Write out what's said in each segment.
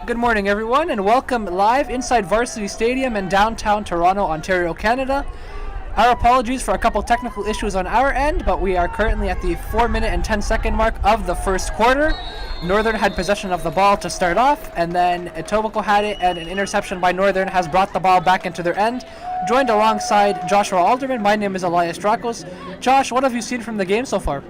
Good morning, everyone, and welcome live inside Varsity Stadium in downtown Toronto, Ontario, Canada. Our apologies for a couple technical issues on our end, but we are currently at the 4-minute and 10-second mark of the first quarter. Northern had possession of the ball to start off, and then Etobicoke had it, and an interception by Northern has brought the ball back into their end. Joined alongside Joshua Alderman, my name is Elias Drakos. Josh, what have you seen from the game so far?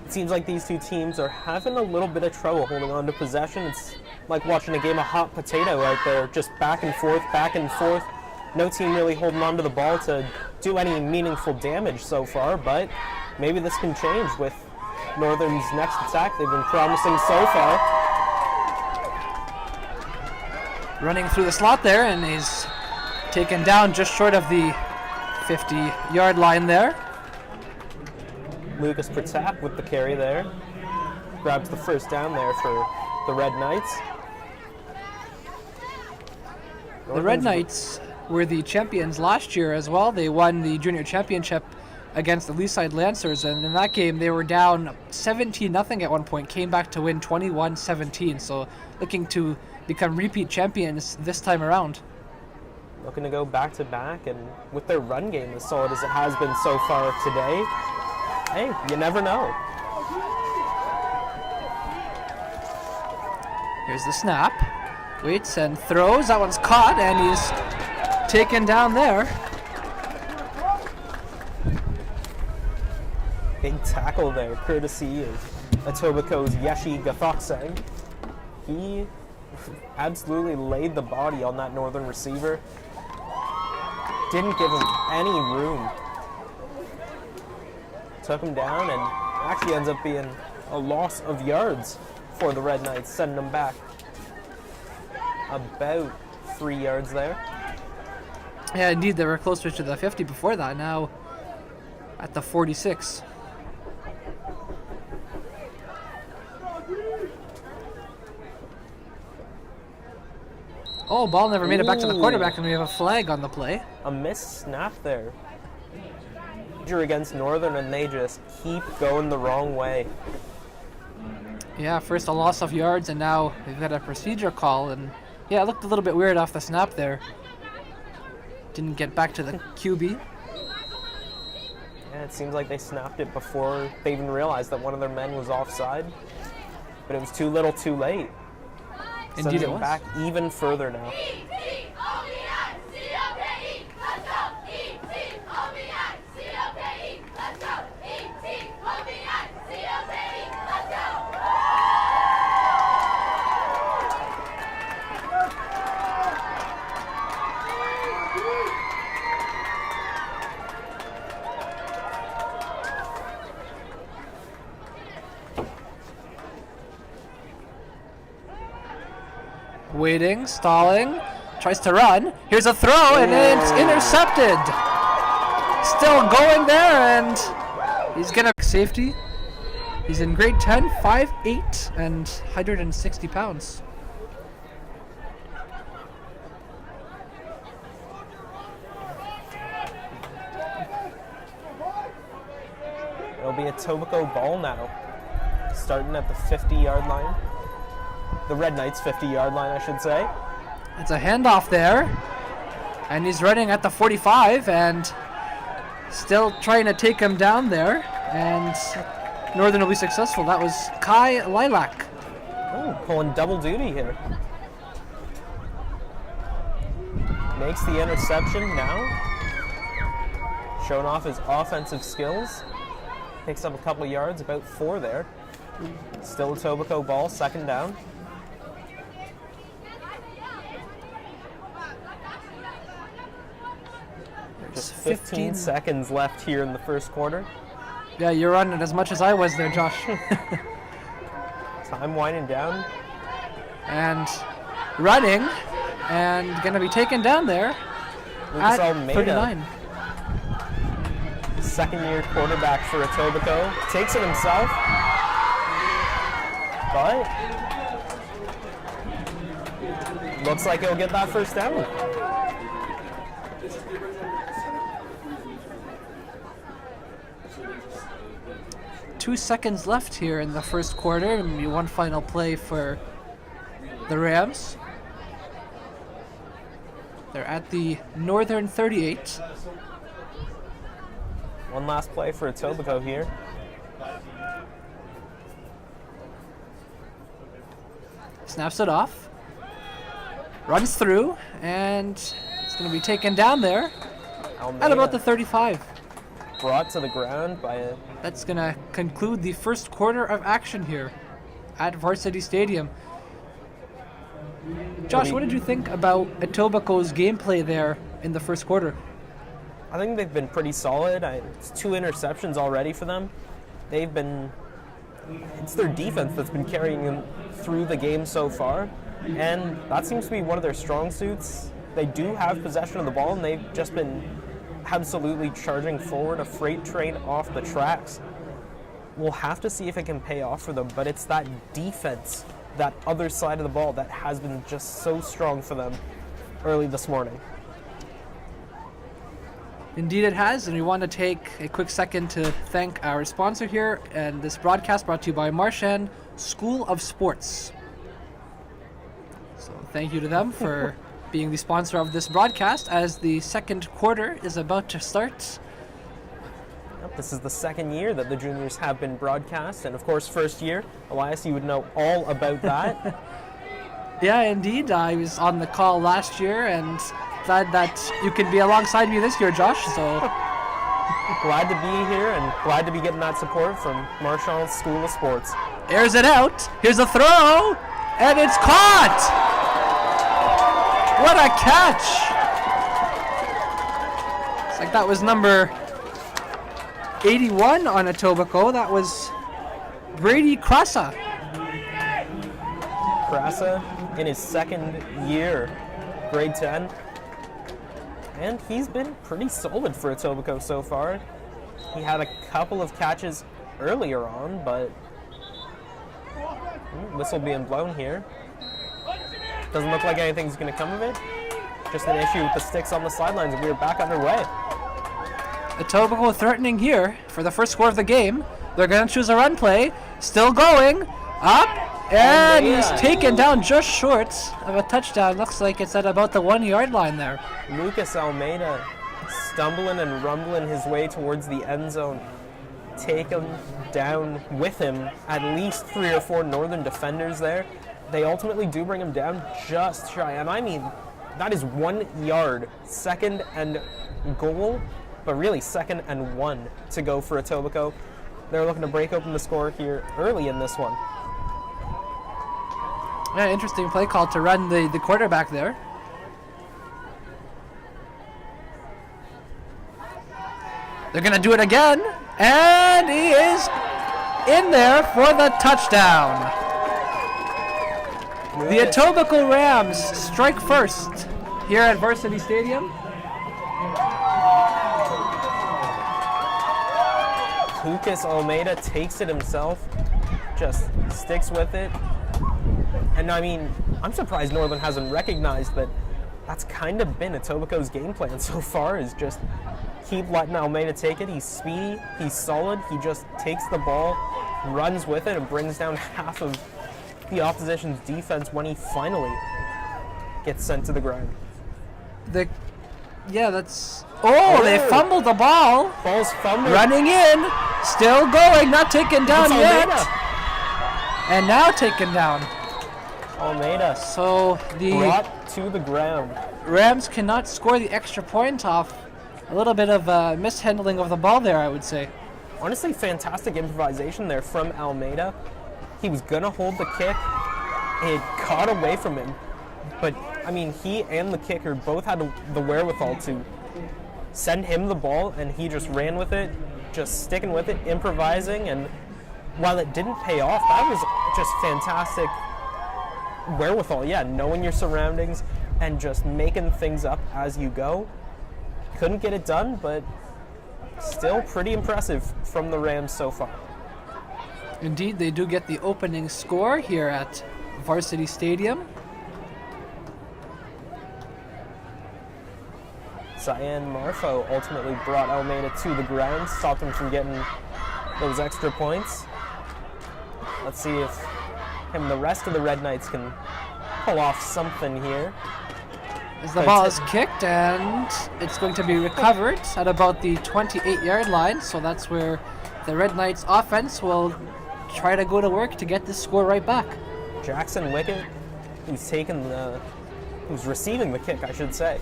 It seems like these two teams are having a little bit of trouble holding on to possession. It's like watching a game of hot potato out there, just back and forth, back and forth. No team really holding on to the ball to do any meaningful damage so far, but maybe this can change with Northern's next attack. They've been promising so far. Running through the slot there, and he's taken down just short of the 50-yard line there. Lucas Pratap with the carry there. Grabs the first down there for the Red Knights. The Red Knights were the champions last year as well. They won the junior championship against the Leaside Lancers, and in that game they were down 17-0 at one point, came back to win 21-17, so looking to become repeat champions this time around. Looking to go back-to-back, and with their run game as solid as it has been so far today, hey, you never know. Here's the snap. Waits and throws. That one's caught, and he's taken down there. Big tackle there, courtesy of Etobicoke's Yeshi Gathoksang. He absolutely laid the body on that Northern receiver. Didn't give him any room. Took him down, and actually ends up being a loss of yards for the Red Knights, sending them back about 3 yards there. Yeah, indeed, they were closer to the 50 before that, now at the 46. Oh, ball never made it back to the quarterback, and we have a flag on the play. A missed snap there. Against Northern, and they just keep going the wrong way. Yeah, first a loss of yards, and now they've got a procedure call, and yeah, it looked a little bit weird off the snap there. Didn't get back to the QB. Yeah, it seems like they snapped it before they even realized that one of their men was offside. But it was too little too late. Indeed it was. Back even further now. Waiting, stalling, tries to run. Here's a throw, and it's intercepted. Still going there, and he's gonna safety. He's in grade 10, 5'8", and 160 pounds. It'll be a Etobicoke ball now, starting at the 50-yard line. The Red Knights 50-yard line, I should say. It's a handoff there, and he's running at the 45, and still trying to take him down there, and Northern will be successful. That was Kai Lilac. Oh, pulling double duty here. Makes the interception now. Showing off his offensive skills. Picks up a couple yards, about 4 there. Still a Etobicoke ball, second down. Just 15 seconds left here in the first quarter. Yeah, you're running as much as I was there, Josh. Time winding down. And running, and gonna be taken down there Lucas at Almeida, 39. Second-year quarterback for Etobicoke. Takes it himself. But looks like he'll get that first down. Two seconds left here in the first quarter, and one final play for the Rams. They're at the northern 38. One last play for Etobicoke here. Snaps it off. Runs through, and it's going to be taken down there Almeida at about the 35. brought to the ground by a... That's going to conclude the first quarter of action here at Varsity Stadium. Josh, what did you think about Etobicoke's gameplay there in the first quarter? I think they've been pretty solid. It's 2 interceptions already for them. It's their defense that's been carrying them through the game so far, and that seems to be one of their strong suits. They do have possession of the ball, and they've just been absolutely charging forward, a freight train off the tracks. We'll have to see if it can pay off for them, but it's that defense, that other side of the ball, that has been just so strong for them early this morning. Indeed it has, and we want to take a quick second to thank our sponsor here, and this broadcast brought to you by Marchand School of Sports. So thank you to them for being the sponsor of this broadcast as the second quarter is about to start. Yep, this is the second year that the juniors have been broadcast, and of course first year. Elias, you would know all about that. Yeah, indeed. I was on the call last year, and glad that you could be alongside me this year, Josh. So Glad to be here and glad to be getting that support from Marchand School of Sports. airs it out. Here's a throw, and it's caught. What a catch! It's like that was number 81 on Etobicoke. That was Brady Crassa. Crassa in his second year, grade 10. And he's been pretty solid for Etobicoke so far. He had a couple of catches earlier on, but whistle being blown here. Doesn't look like anything's going to come of it. Just an issue with the sticks on the sidelines, and we're back underway. Etobicoke threatening here for the first score of the game. They're going to choose a run play. Still going. Up. And he's taken down just short of a touchdown. Looks like it's at about the 1 yard line there. Lucas Almeida stumbling and rumbling his way towards the end zone. Taken down with him at least 3 or 4 Northern defenders there. They ultimately do bring him down just shy. And I mean, that is 1 yard. Second and goal, but really second and 1 to go for Etobicoke. They're looking to break open the score here early in this one. Yeah, interesting play call to run the quarterback there. They're going to do it again, and he is in there for the touchdown. The Etobicoke Rams strike first here at Varsity Stadium. Lucas Almeida takes it himself, just sticks with it. And I mean, I'm surprised Northern hasn't recognized that that's kind of been Etobicoke's game plan so far, is just keep letting Almeida take it. He's speedy, he's solid, he just takes the ball, runs with it, and brings down half of the opposition's defense when he finally gets sent to the ground. They fumbled the ball. Ball's fumbled. Running in, still going, not taken down yet. And now taken down. Almeida So the brought to the ground. Rams cannot score the extra point off a little bit of mishandling of the ball there, I would say. Honestly, fantastic improvisation there from Almeida. He was going to hold the kick. It caught away from him. But, I mean, he and the kicker both had the wherewithal to send him the ball, and he just ran with it, just sticking with it, improvising. And while it didn't pay off, that was just fantastic wherewithal. Yeah, knowing your surroundings and just making things up as you go. Couldn't get it done, but still pretty impressive from the Rams so far. Indeed, they do get the opening score here at Varsity Stadium. Cyan Marfo ultimately brought Almeida to the ground, stopped him from getting those extra points. Let's see if him and the rest of the Red Knights can pull off something here. As the ball is kicked, and it's going to be recovered at about the 28-yard line. So that's where the Red Knights offense will try to go to work to get this score right back. Jackson Wickett, who's receiving the kick, I should say,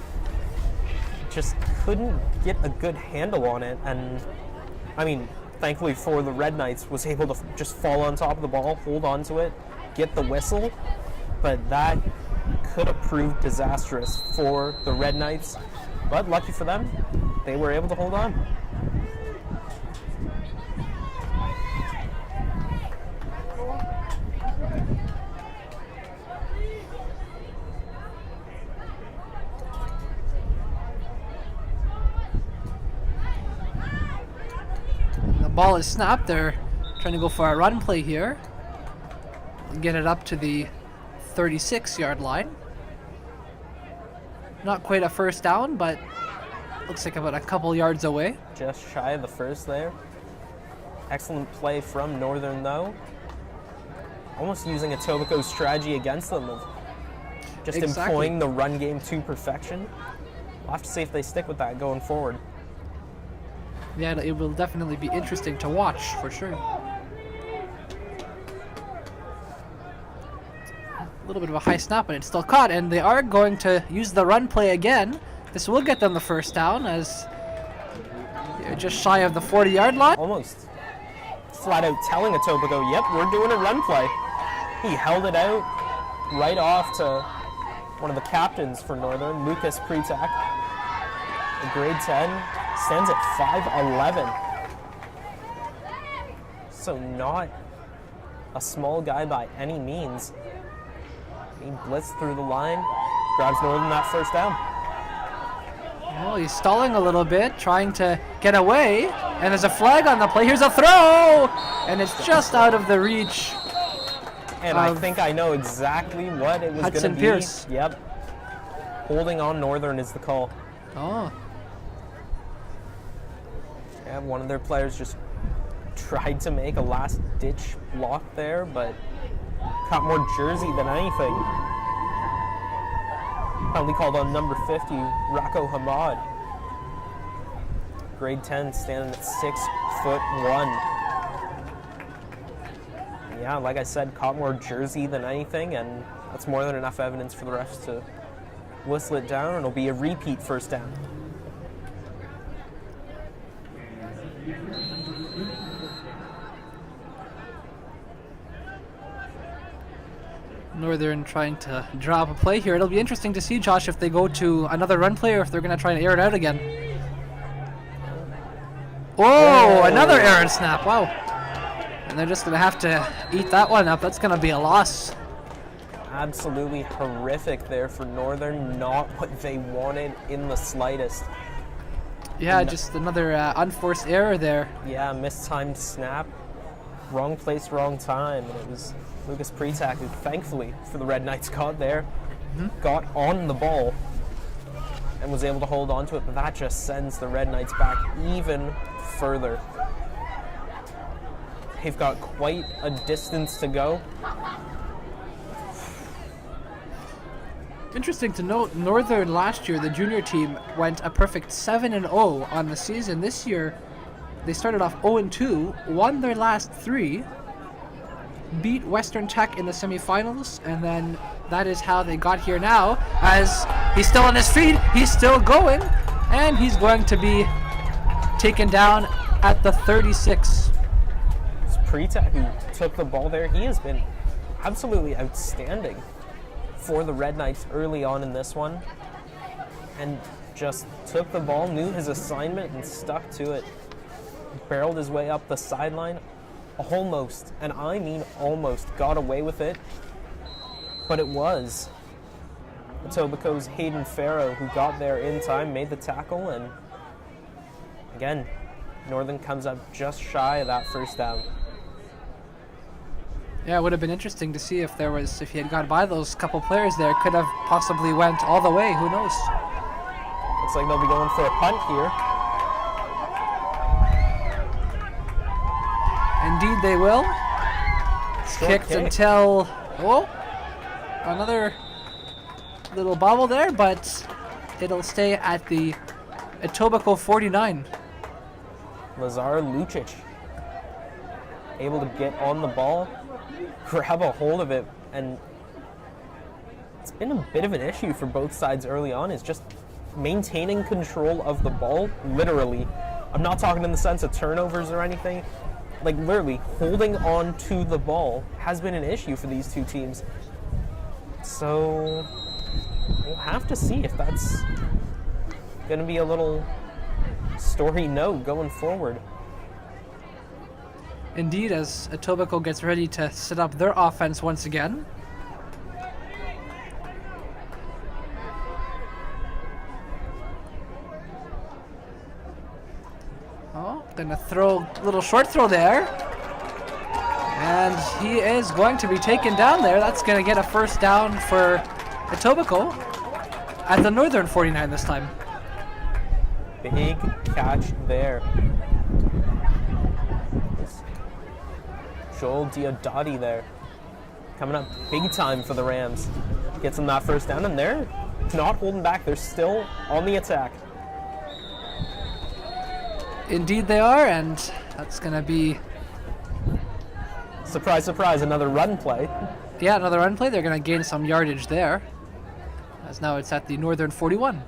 just couldn't get a good handle on it. And I mean, thankfully for the Red Knights, was able to just fall on top of the ball, hold on to it, get the whistle. But that could have proved disastrous for the Red Knights. But lucky for them, they were able to hold on. The ball is snapped. They're trying to go for a run play here. Get it up to the 36-yard line. Not quite a first down, but looks like about a couple yards away. Just shy of the first there. Excellent play from Northern, though. Almost using Etobicoke's strategy against them of just employing the run game to perfection. We'll have to see if they stick with that going forward. Yeah, it will definitely be interesting to watch, for sure. A little bit of a high snap, but it's still caught, and they are going to use the run play again. This will get them the first down, as you're just shy of the 40-yard line. Almost flat out telling Etobicoke, yep, we're doing a run play. He held it out right off to one of the captains for Northern, Lucas Pretak. A grade 10, stands at 5'11". So not a small guy by any means. He blitzed through the line, grabs Northern that first down. Well, he's stalling a little bit, trying to get away, and there's a flag on the play. Here's a throw, and it's just out of the reach. And I think I know exactly what it was going to be. Pierce. Yep. Holding on Northern is the call. Oh. Yeah, one of their players just tried to make a last-ditch block there, but caught more jersey than anything. Penalty called on number 50, Rocco Hamad. Grade 10, standing at 6'1". Yeah, like I said, caught more jersey than anything, and that's more than enough evidence for the refs to whistle it down, and it'll be a repeat first down. Northern trying to draw up a play here. It'll be interesting to see, Josh, if they go to another run play or if they're going to try and air it out again. Oh, another errant snap. Wow. And they're just going to have to eat that one up. That's going to be a loss. Absolutely horrific there for Northern. Not what they wanted in the slightest. Yeah, just another unforced error there. Yeah, mistimed snap. Wrong place, wrong time. And it was Lucas Pretak who, thankfully, for the Red Knights, got there, got on the ball, and was able to hold on to it. But that just sends the Red Knights back even further. They've got quite a distance to go. Interesting to note, Northern last year, the junior team, went a perfect 7-0 on the season. This year, they started off 0-2, won their last 3, beat Western Tech in the semifinals, and then that is how they got here now, as he's still on his feet, he's still going, and he's going to be taken down at the 36. It's Pretak who took the ball there. He has been absolutely outstanding for the Red Knights early on in this one, and just took the ball, knew his assignment, and stuck to it. Barreled his way up the sideline, almost, and I mean almost, got away with it, but it was Etobicoke's Hayden Farrow who got there in time, made the tackle, and again, Northern comes up just shy of that first down. Yeah, it would have been interesting to see if he had gone by those couple players there, could have possibly went all the way, who knows. Looks like they'll be going for a punt here. Indeed they will. Kicked until, another little bobble there, but it'll stay at the Etobicoke 49. Lazar Lucic able to get on the ball, grab a hold of it, and it's been a bit of an issue for both sides early on, is just maintaining control of the ball, literally. I'm not talking in the sense of turnovers or anything. Like, literally, holding on to the ball has been an issue for these two teams. So, we'll have to see if that's going to be a little story note going forward. Indeed, as Etobicoke gets ready to set up their offense once again. Oh, gonna throw a little short throw there. And he is going to be taken down there. That's gonna get a first down for Etobicoke at the Northern 49 this time. Big catch there. Joel Diodati there. Coming up big time for the Rams. Gets them that first down, and they're not holding back. They're still on the attack. Indeed they are, and that's going to be... Surprise, surprise, another run play. Yeah, another run play. They're going to gain some yardage there, as now it's at the Northern 41.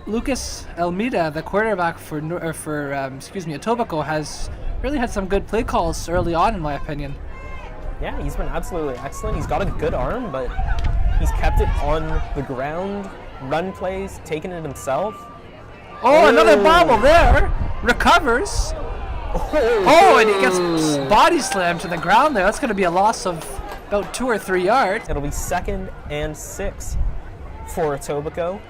Lucas Almeida, the quarterback for Etobicoke, has really had some good play calls early on, in my opinion. Yeah, he's been absolutely excellent. He's got a good arm, but he's kept it on the ground, run plays, taking it himself. Oh, another bobble there. Recovers. Oh, and he gets body slammed to the ground there. That's going to be a loss of about 2 or 3 yards. It'll be 2nd and 6 for Etobicoke.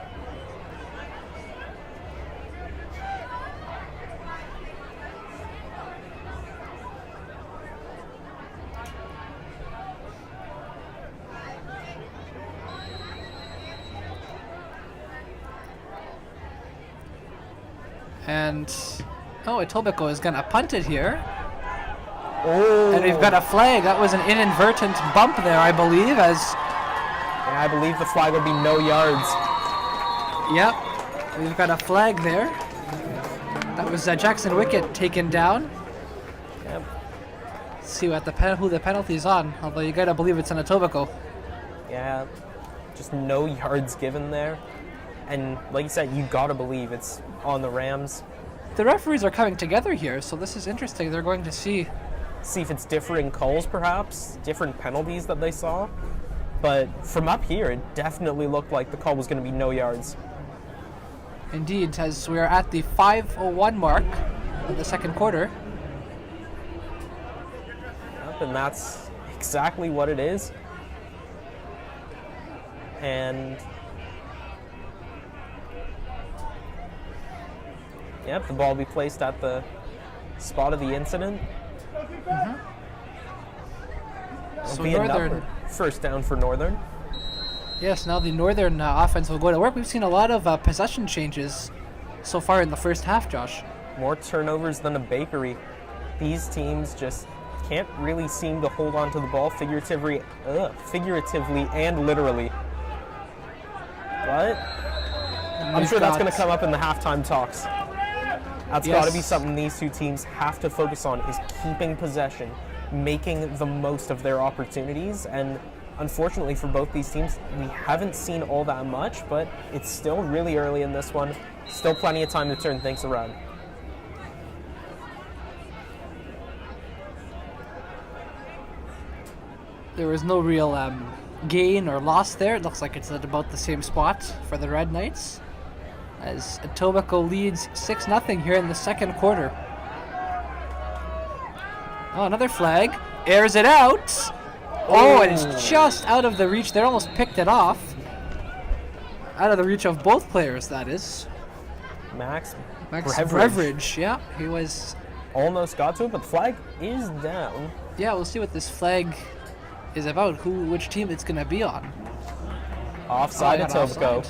And, Etobicoke is going to punt it here. Oh. And we've got a flag. That was an inadvertent bump there, I believe, as... Yeah, I believe the flag will be no yards. Yep, we've got a flag there. That was Jackson Wickett taken down. Yep. Let's see what who the penalty's on, although you got to believe it's an Etobicoke. Yeah, just no yards given there. And like you said, you got to believe it's on the Rams. The referees are coming together here, so this is interesting. They're going to see if it's differing calls, perhaps, different penalties that they saw. But from up here, it definitely looked like the call was going to be no yards. Indeed, as we are at the 5:01 mark of the second quarter. Yep, and that's exactly what it is. And yep, the ball will be placed at the spot of the incident. So be Northern, another first down for Northern. Yes, now the Northern offense will go to work. We've seen a lot of possession changes so far in the first half, Josh. More turnovers than a bakery. These teams just can't really seem to hold on to the ball figuratively and literally. But I'm sure that's going to come up in the halftime talks. That's got to be something these two teams have to focus on, is keeping possession, making the most of their opportunities. And unfortunately for both these teams, we haven't seen all that much, but it's still really early in this one. Still plenty of time to turn things around. There was no real gain or loss there. It looks like it's at about the same spot for the Red Knights, as Etobicoke leads 6-0 here in the second quarter. Oh, another flag. Airs it out. Oh, and it's just out of the reach. They almost picked it off. Out of the reach of both players, that is. Max Beveridge, yeah. He was... almost got to it, but the flag is down. Yeah, we'll see what this flag is about, which team it's going to be on. Offside Etobicoke.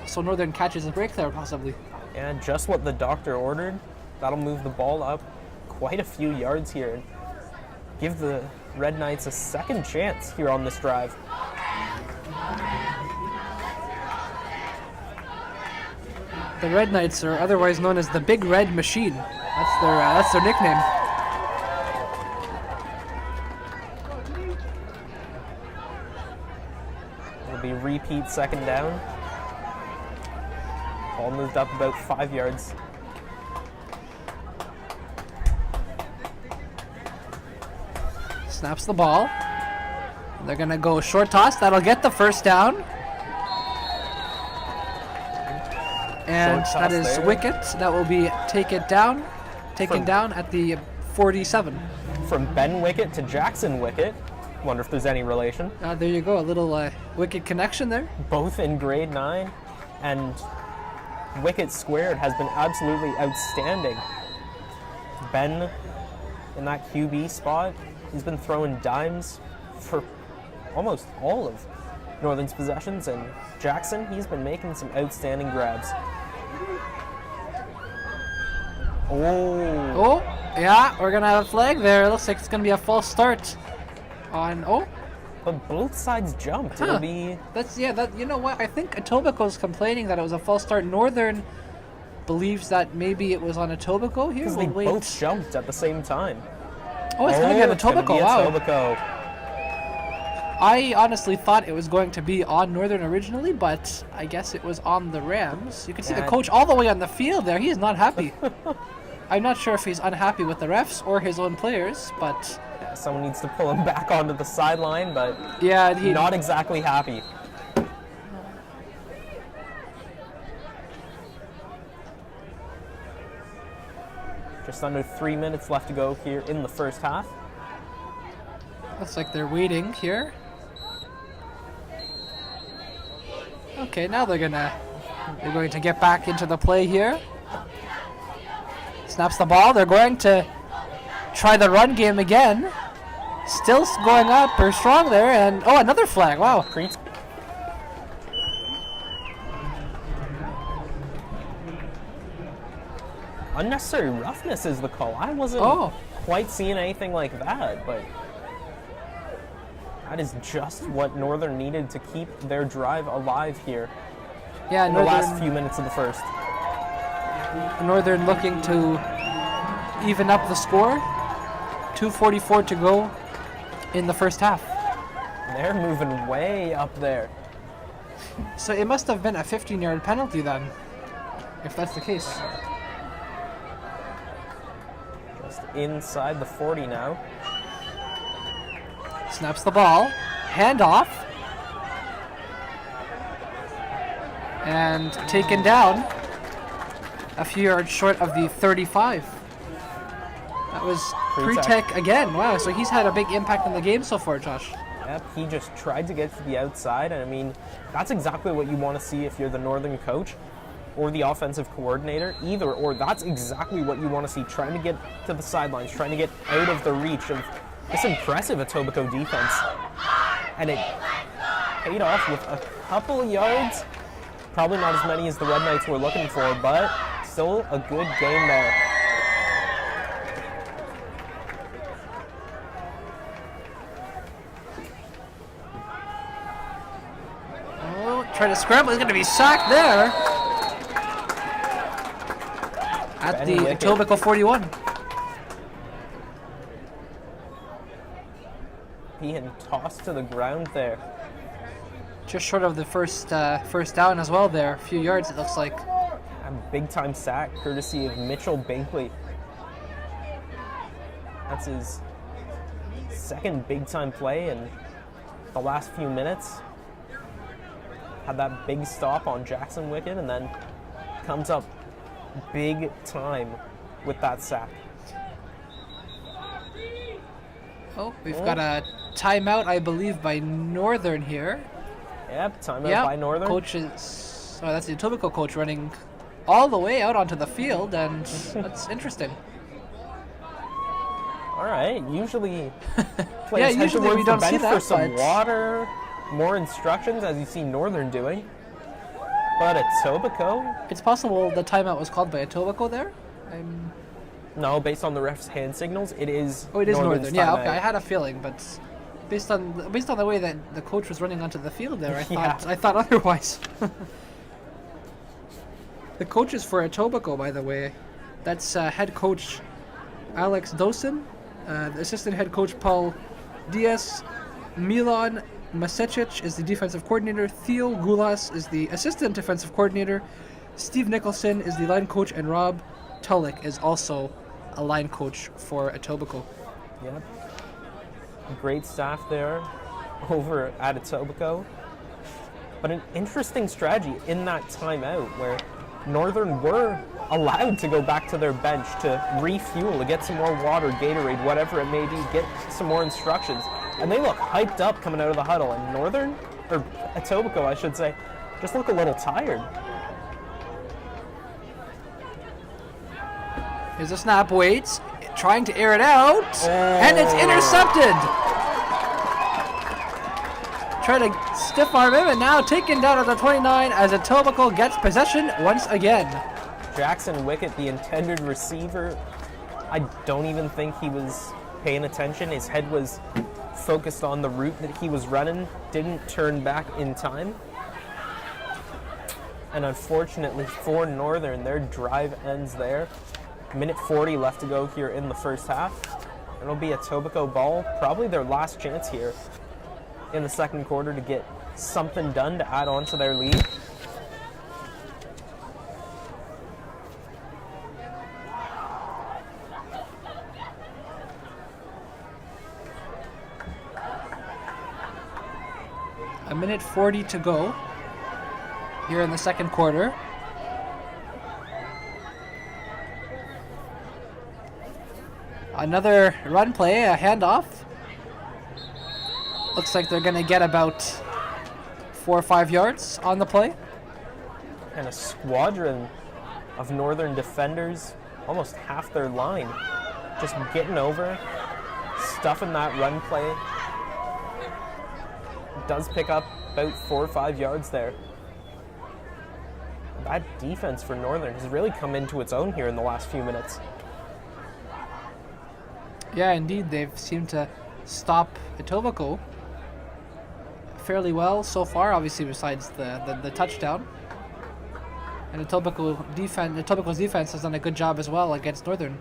So Northern catches a break there, possibly. And just what the doctor ordered. That'll move the ball up quite a few yards here and give the Red Knights a second chance here on this drive. The Red Knights are otherwise known as the Big Red Machine. That's their nickname. It'll be repeat second down. Ball moved up about 5 yards. Snaps the ball. They're gonna go short toss. That'll get the first down. And that is there. wicket. That will be taken down at the 47. From Ben Wicket to Jackson Wicket. Wonder if there's any relation. There you go, a little wicket connection there. Both in grade 9, and Wicket Squared has been absolutely outstanding. Ben in that QB spot, he's been throwing dimes for almost all of Northern's possessions, and Jackson, he's been making some outstanding grabs. Oh, yeah, we're gonna have a flag there. It looks like it's gonna be a false start on. But both sides jumped. It'll be. You know what? I think Etobicoke's complaining that it was a false start. Northern believes that maybe it was on Etobicoke here. Because they both jumped at the same time. Oh, it's gonna be on Etobicoke. Wow. Etobicoke. I honestly thought it was going to be on Northern originally, but I guess it was on the Rams. You can see the coach all the way on the field there. He is not happy. I'm not sure if he's unhappy with the refs or his own players, but... Yeah, someone needs to pull him back onto the sideline, but yeah, not exactly happy. Just under 3 minutes left to go here in the first half. Looks like they're waiting here. Okay, now they're going to get back into the play here. Snaps the ball. They're going to try the run game again. Still going up or strong there, and another flag. Wow. Unnecessary roughness is the call. I wasn't quite seeing anything like that, but that is just what Northern needed to keep their drive alive here. Yeah, in the last few minutes of the first. Northern looking to even up the score. 2:44 to go in the first half. They're moving way up there. So it must have been a 15-yard penalty then, if that's the case. Just inside the 40 now. Snaps the ball. Handoff. And taken down a few yards short of the 35. That was Pretek again. Wow, so he's had a big impact in the game so far, Josh. Yep, he just tried to get to the outside, and I mean, that's exactly what you want to see if you're the Northern coach or the offensive coordinator, either or. That's exactly what you want to see, trying to get to the sidelines, trying to get out of the reach of this impressive Etobicoke defense. And it paid off with a couple of yards. Probably not as many as the Red Knights were looking for, but still a good game there. Try to scramble. He's going to be sacked there at the Etobicoke 41. Being tossed to the ground there. Just short of the first down as well there. A few yards, it looks like. A big-time sack, courtesy of Mitchell Binkley. That's his second big-time play in the last few minutes. Had that big stop on Jackson Wicket, and then comes up big time with that sack. We've got a timeout, I believe, by Northern here. Yep, timeout by Northern. Coaches, that's the Etobicoke coach running all the way out onto the field, and that's interesting. All right, usually players head usually we towards the don't see bench that, for some water, more instructions, as you see Northern doing. But Etobicoke? It's possible the timeout was called by Etobicoke there. No, based on the ref's hand signals, it is. Oh, it is Northern. Yeah, okay. Timeout. I had a feeling, but based on the way that the coach was running onto the field there, I thought otherwise. The coaches for Etobicoke, by the way, that's head coach Alex Dosen, the assistant head coach Paul Diaz, Milan Masecic is the defensive coordinator, Theo Gulas is the assistant defensive coordinator, Steve Nicholson is the line coach, and Rob Tulloch is also a line coach for Etobicoke. Yep. Great staff there over at Etobicoke. But an interesting strategy in that timeout where Northern were allowed to go back to their bench to refuel, to get some more water, Gatorade, whatever it may be, get some more instructions. And they look hyped up coming out of the huddle. And Northern, or Etobicoke I should say, just look a little tired. Here's a snap, waits, trying to air it out, and it's intercepted. Trying to stiff arm him, and now taken down at the 29 as Etobicoke gets possession once again. Jackson Wickett, the intended receiver, I don't even think he was paying attention. His head was focused on the route that he was running, didn't turn back in time. And unfortunately for Northern, their drive ends there. Minute 40 left to go here in the first half. It'll be a Etobicoke ball, probably their last chance here in the second quarter to get something done to add on to their lead. A minute 40 to go here in the second quarter. Another run play, a handoff. Looks like they're going to get about 4 or 5 yards on the play. And a squadron of Northern defenders, almost half their line, just getting over, stuffing that run play. Does pick up about 4 or 5 yards there. That defense for Northern has really come into its own here in the last few minutes. Yeah, indeed, they've seemed to stop Etobicoke fairly well so far, obviously besides the touchdown. And Etobicoke's defense has done a good job as well against Northern.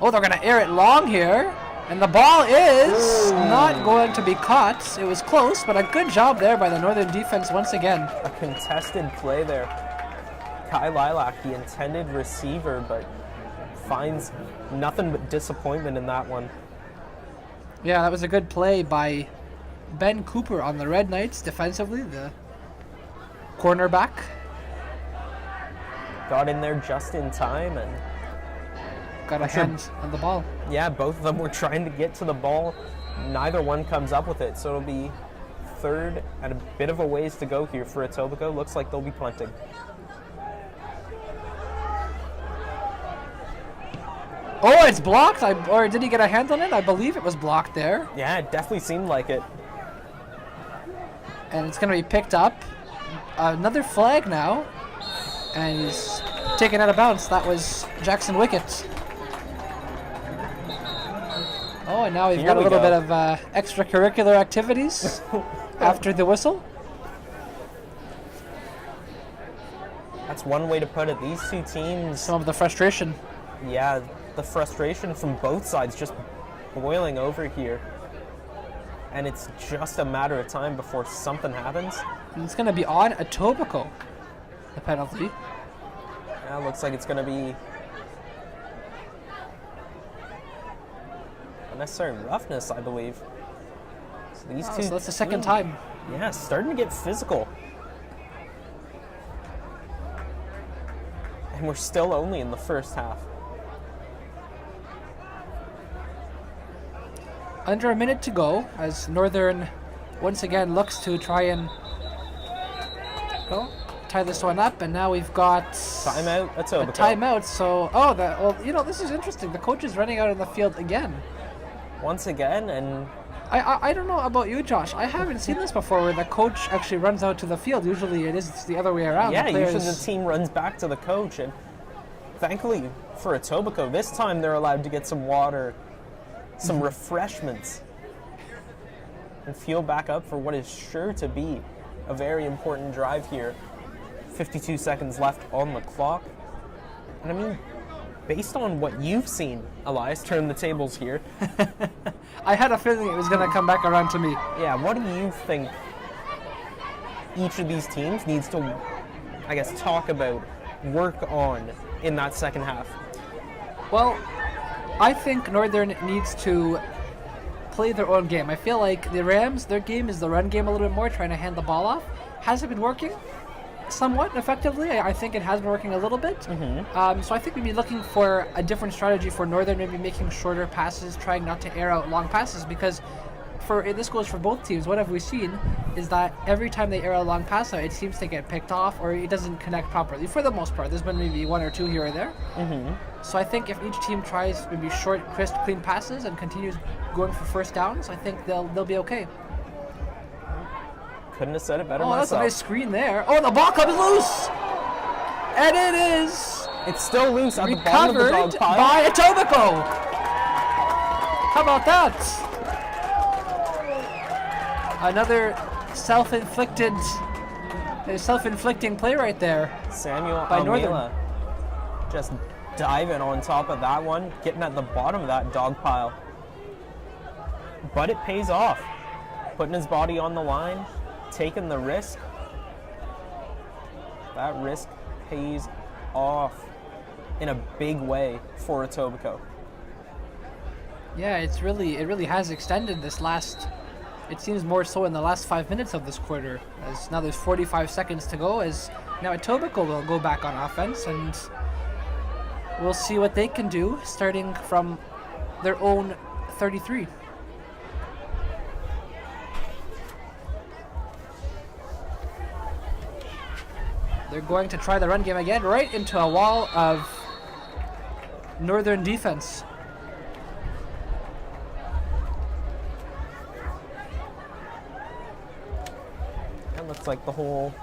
Oh, they're going to air it long here. And the ball is not going to be caught. It was close, but a good job there by the Northern defense once again. A contested play there. Kai Lilac, the intended receiver, but finds nothing but disappointment in that one. Yeah, that was a good play by Ben Cooper on the Red Knights defensively, the cornerback. Got in there just in time and got a hand on the ball. Yeah, both of them were trying to get to the ball. Neither one comes up with it, so it'll be third and a bit of a ways to go here for Etobicoke. Looks like they'll be punting. Oh, it's blocked, or did he get a hand on it? I believe it was blocked there. Yeah, it definitely seemed like it. And it's going to be picked up. Another flag now. And he's taken out of bounds. That was Jackson Wickett. Oh, and now we've got a little bit of extracurricular activities after the whistle. That's one way to put it. These two teams... Some of the frustration. Yeah, the frustration from both sides just boiling over here. And it's just a matter of time before something happens. And it's going to be on Etobicoke, the penalty. Yeah, looks like it's going to be unnecessary roughness, I believe. So these two. So that's the second time. Yeah, starting to get physical. And we're still only in the first half. Under a minute to go as Northern once again looks to try and tie this one up, and now we've got timeout. That's over. A timeout. So, this is interesting. The coach is running out on the field again. Once again, and I don't know about you, Josh. I haven't seen this before where the coach actually runs out to the field. Usually it's the other way around. Yeah, usually the team runs back to the coach, and thankfully for Etobicoke, this time they're allowed to get some water, some refreshments, and fuel back up for what is sure to be a very important drive here 52 seconds left on the clock. And I mean, based on what you've seen, Elias, turn the tables here. I had a feeling it was going to come back around to me. Yeah, what do you think each of these teams needs to, I guess, talk about, work on in that second half? Well, I think Northern needs to play their own game. I feel like the Rams, their game is the run game a little bit more, trying to hand the ball off. Hasn't been working somewhat effectively. I think it has been working a little bit. So I think we'd be looking for a different strategy for Northern, maybe making shorter passes, trying not to air out long passes, because this goes for both teams. What have we seen is that every time they air a long pass out, it seems to get picked off or it doesn't connect properly. For the most part, there's been maybe one or two here or there. So I think if each team tries maybe short, crisp, clean passes and continues going for first downs, I think they'll be okay. Couldn't have said it better myself. myself. That's a nice screen there. Oh, the ball comes loose! And it is It's still loose at the bottom of the dog recovered pile. by Etobicoke. How about that? Another self-inflicting play right there. Samuel by Almela just diving on top of that one, getting at the bottom of that dog pile. But it pays off. Putting his body on the line, taking the risk. That risk pays off in a big way for Etobicoke. Yeah, it really has extended this last. It seems more so in the last 5 minutes of this quarter, as now there's 45 seconds to go, as now Etobicoke will go back on offense, and we'll see what they can do, starting from their own 33. They're going to try the run game again, right into a wall of Northern defense. Looks like the whole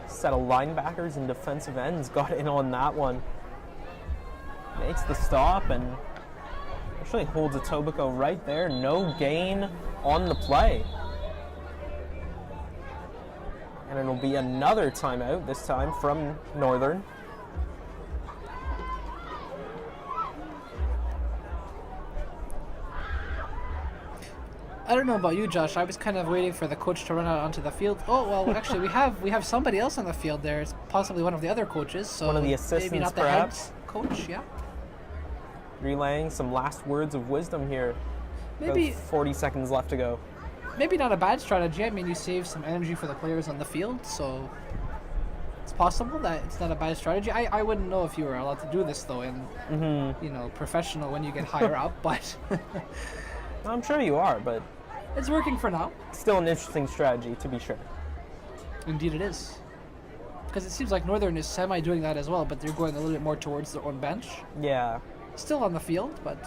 set of linebackers and defensive ends got in on that one. Makes the stop and actually holds Etobicoke right there. No gain on the play. And it'll be another timeout, this time from Northern. I don't know about you, Josh. I was kind of waiting for the coach to run out onto the field. Oh well, actually, we have somebody else on the field there. It's possibly one of the other coaches. So one of the assistants, maybe not the perhaps. head coach. Yeah. Relaying some last words of wisdom here. Maybe About 40 seconds left to go. Maybe not a bad strategy. I mean, you save some energy for the players on the field, so it's possible that it's not a bad strategy. I wouldn't know if you were allowed to do this though, in professional when you get higher up, but I'm sure you are, but it's working for now. Still an interesting strategy, to be sure. Indeed it is. Because it seems like Northern is doing that as well, but they're going a little bit more towards their own bench. Yeah. Still on the field, but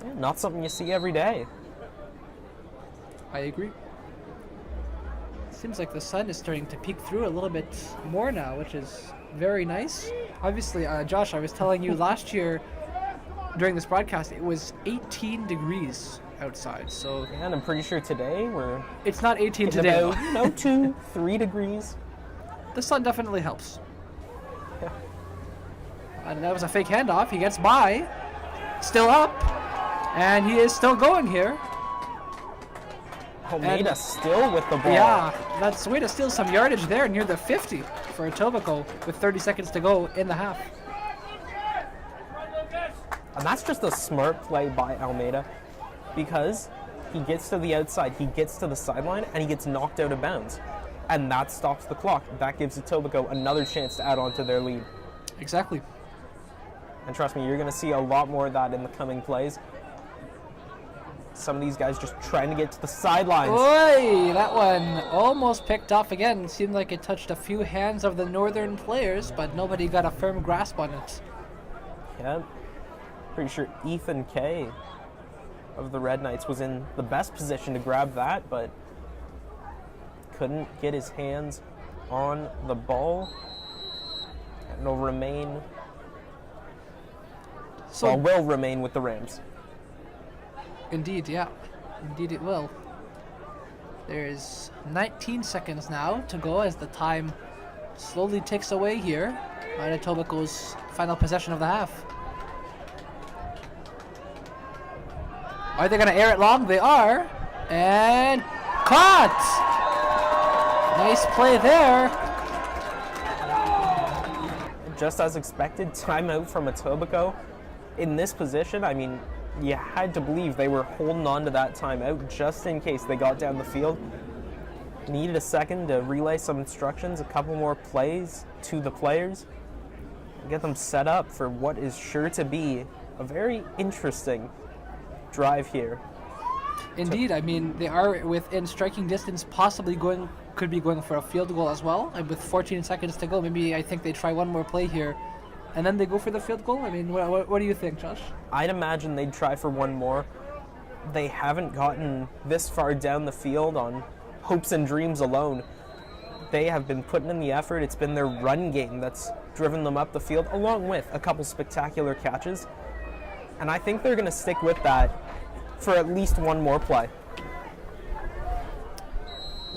Yeah, not something you see every day. I agree. Seems like the sun is starting to peek through a little bit more now, which is very nice. Obviously, Josh, I was telling you last year during this broadcast, it was 18 degrees outside. So Yeah, and I'm pretty sure today we're it's not 18 today. about, 2-3 degrees. The sun definitely helps. Yeah. And that was a fake handoff. He gets by, still up, and he is still going here. Almeida still with the ball. Yeah, that's a way to steal some yardage there near the 50 for Etobicoke with 30 seconds to go in the half. And that's just a smart play by Almeida, because he gets to the outside, he gets to the sideline, and he gets knocked out of bounds. And that stops the clock. That gives Etobicoke another chance to add on to their lead. Exactly. And trust me, you're going to see a lot more of that in the coming plays. Some of these guys just trying to get to the sidelines. Oi, that one almost picked off again. Seemed like it touched a few hands of the Northern players, but nobody got a firm grasp on it. Yeah, pretty sure Ethan Kay of the Red Knights was in the best position to grab that, but couldn't get his hands on the ball. And it'll remain, will remain with the Rams. Indeed, yeah. Indeed it will. There's 19 seconds now to go as the time slowly ticks away here on Etobicoke's final possession of the half. Are they going to air it long? They are. And caught! Nice play there. Just as expected, timeout from Etobicoke. In this position, I mean, you had to believe they were holding on to that timeout just in case they got down the field. Needed a second to relay some instructions, a couple more plays to the players, and get them set up for what is sure to be a very interesting drive here. Indeed, I mean, they are within striking distance, possibly could be going for a field goal as well. And with 14 seconds to go, maybe I think they try one more play here, and then they go for the field goal. I mean, what do you think, Josh? I'd imagine they'd try for one more. They haven't gotten this far down the field on hopes and dreams alone. They have been putting in the effort. It's been their run game that's driven them up the field, along with a couple spectacular catches. And I think they're going to stick with that for at least one more play.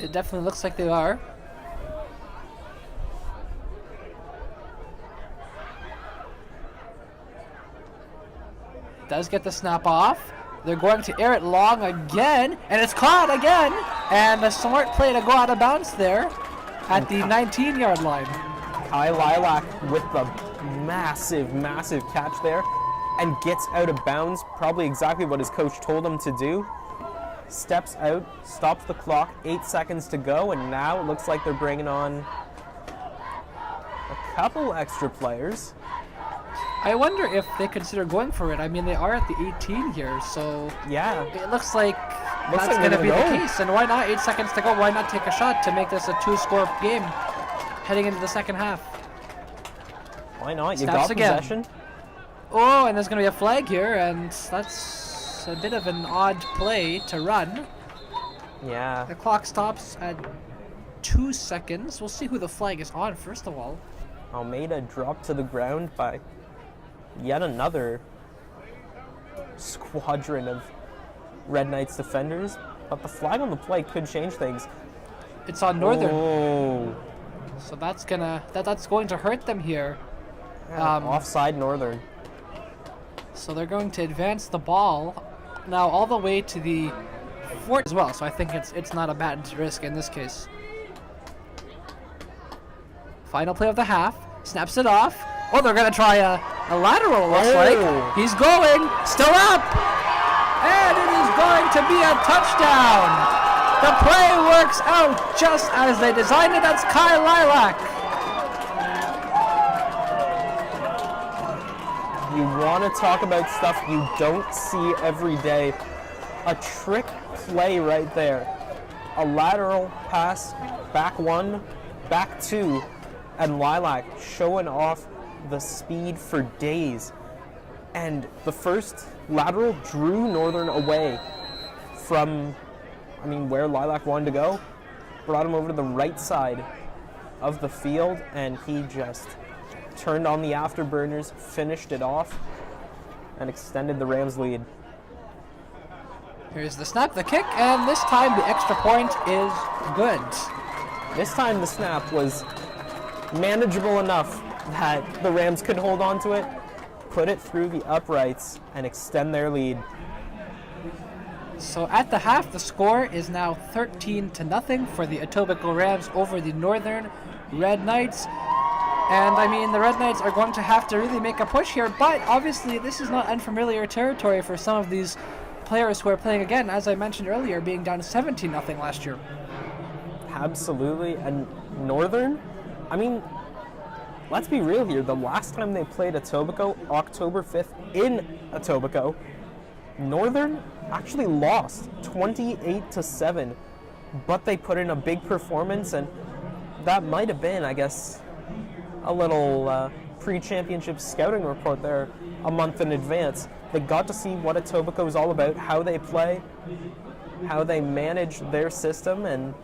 It definitely looks like they are. Does get the snap off. They're going to air it long again, and it's caught again. And a smart play to go out of bounds there at the 19-yard line. Kyle Lilac with the massive, massive catch there, and gets out of bounds, probably exactly what his coach told him to do. Steps out, stops the clock, 8 seconds to go, and now it looks like they're bringing on a couple extra players. I wonder if they consider going for it. I mean, they are at the 18 here, so yeah, it looks like that's going to be the case. And why not? 8 seconds to go. Why not take a shot to make this a 2-score game heading into the second half? Why not? You Snaps got again. possession. Oh, and there's going to be a flag here, and that's a bit of an odd play to run. Yeah. The clock stops at 2 seconds. We'll see who the flag is on, first of all. Almeida dropped to the ground by yet another squadron of Red Knights defenders, but the flag on the play could change things. It's on Northern. Oh. So that's going to hurt them here. Yeah, offside Northern. So they're going to advance the ball now all the way to the fort as well. So I think it's not a bad risk in this case. Final play of the half. Snaps it off. Oh, they're going to try a lateral, looks like. He's going. Still up. And it is going to be a touchdown. The play works out just as they designed it. That's Kyle Lilac. You want to talk about stuff you don't see every day. A trick play right there. A lateral pass, back one, back two, and Lilac showing off the speed for days. And the first lateral drew Northern away from, where Lilac wanted to go. Brought him over to the right side of the field, and he just turned on the afterburners, finished it off, and extended the Rams' lead. Here's the snap, the kick, and this time the extra point is good. This time the snap was manageable enough that the Rams could hold on to it, put it through the uprights, and extend their lead. So at the half, the score is now 13-0 for the Etobicoke Rams over the Northern Red Knights. And the Red Knights are going to have to really make a push here, but obviously this is not unfamiliar territory for some of these players who are playing again, as I mentioned earlier, being down 17-0 last year. Absolutely, and Northern, let's be real here. The last time they played Etobicoke, October 5th in Etobicoke, Northern actually lost 28-7, but they put in a big performance, and that might have been, a little pre-championship scouting report there a month in advance. They got to see what Etobicoke is all about, how they play, how they manage their system, and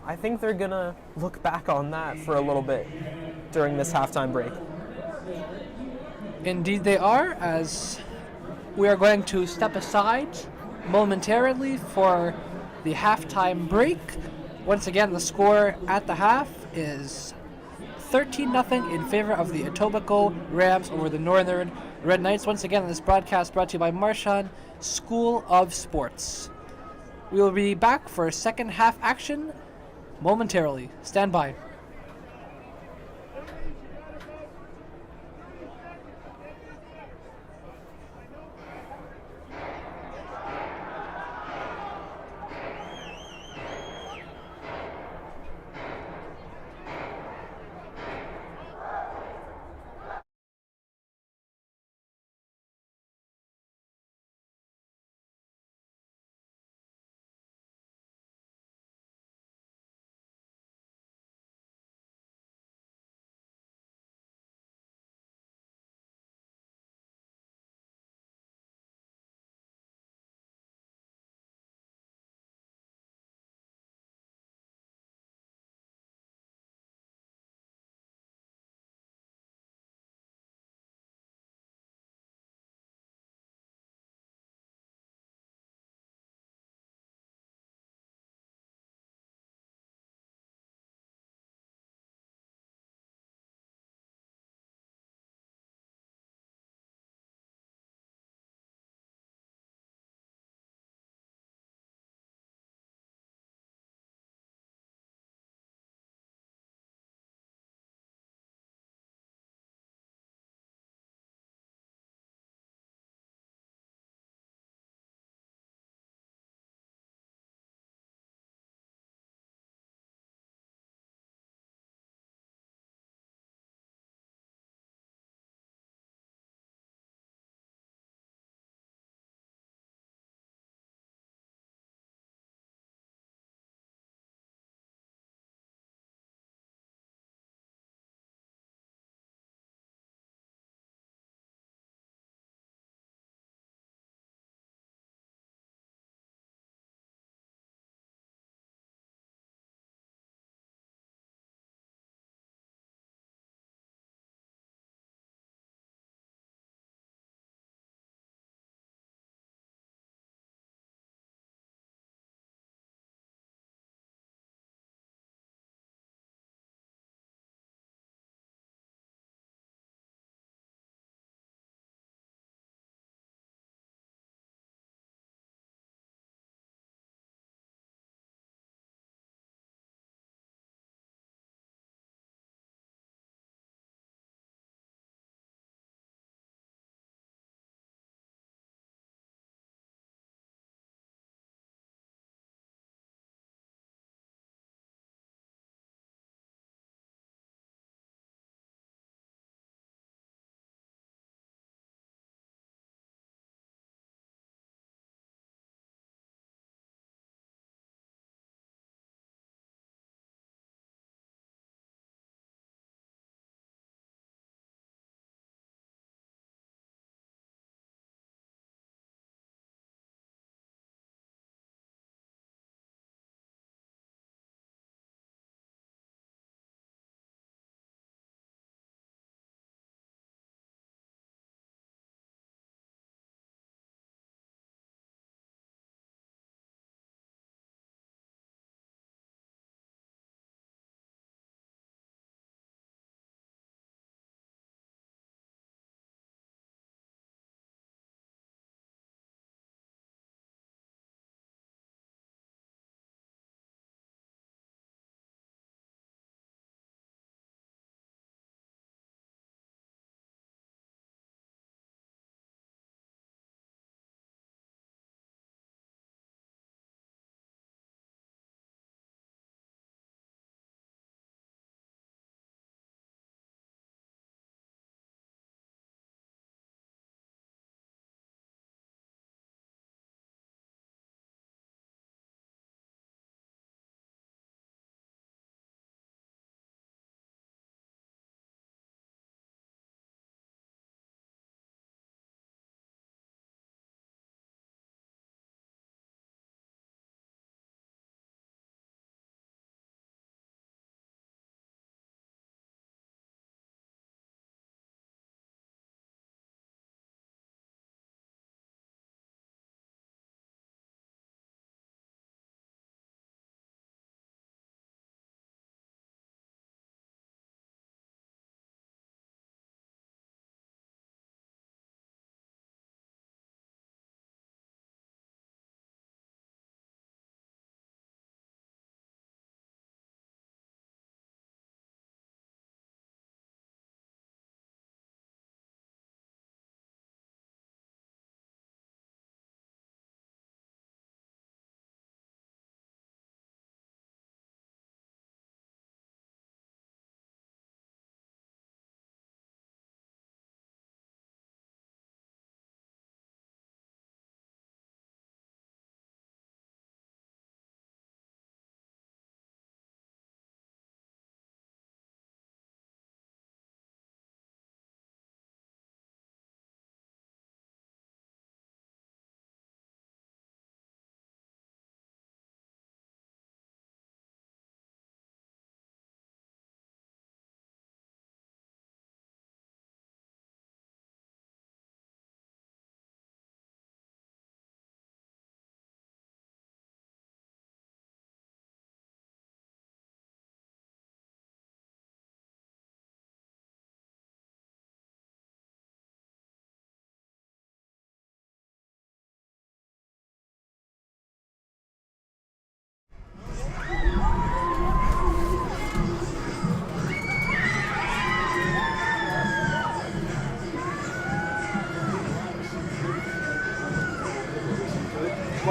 I think they're going to look back on that for a little bit during this halftime break. Indeed they are, as we are going to step aside momentarily for the halftime break. Once again, the score at the half is 13-0 in favor of the Etobicoke Rams over the Northern Red Knights. Once again, this broadcast brought to you by Marshawn School of Sports. We will be back for second half action momentarily. Stand by.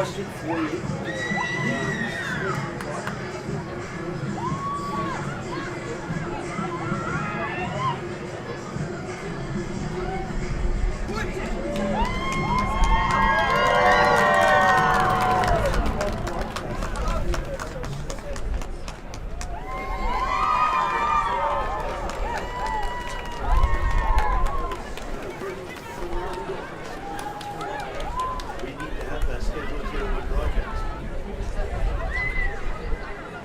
question for you.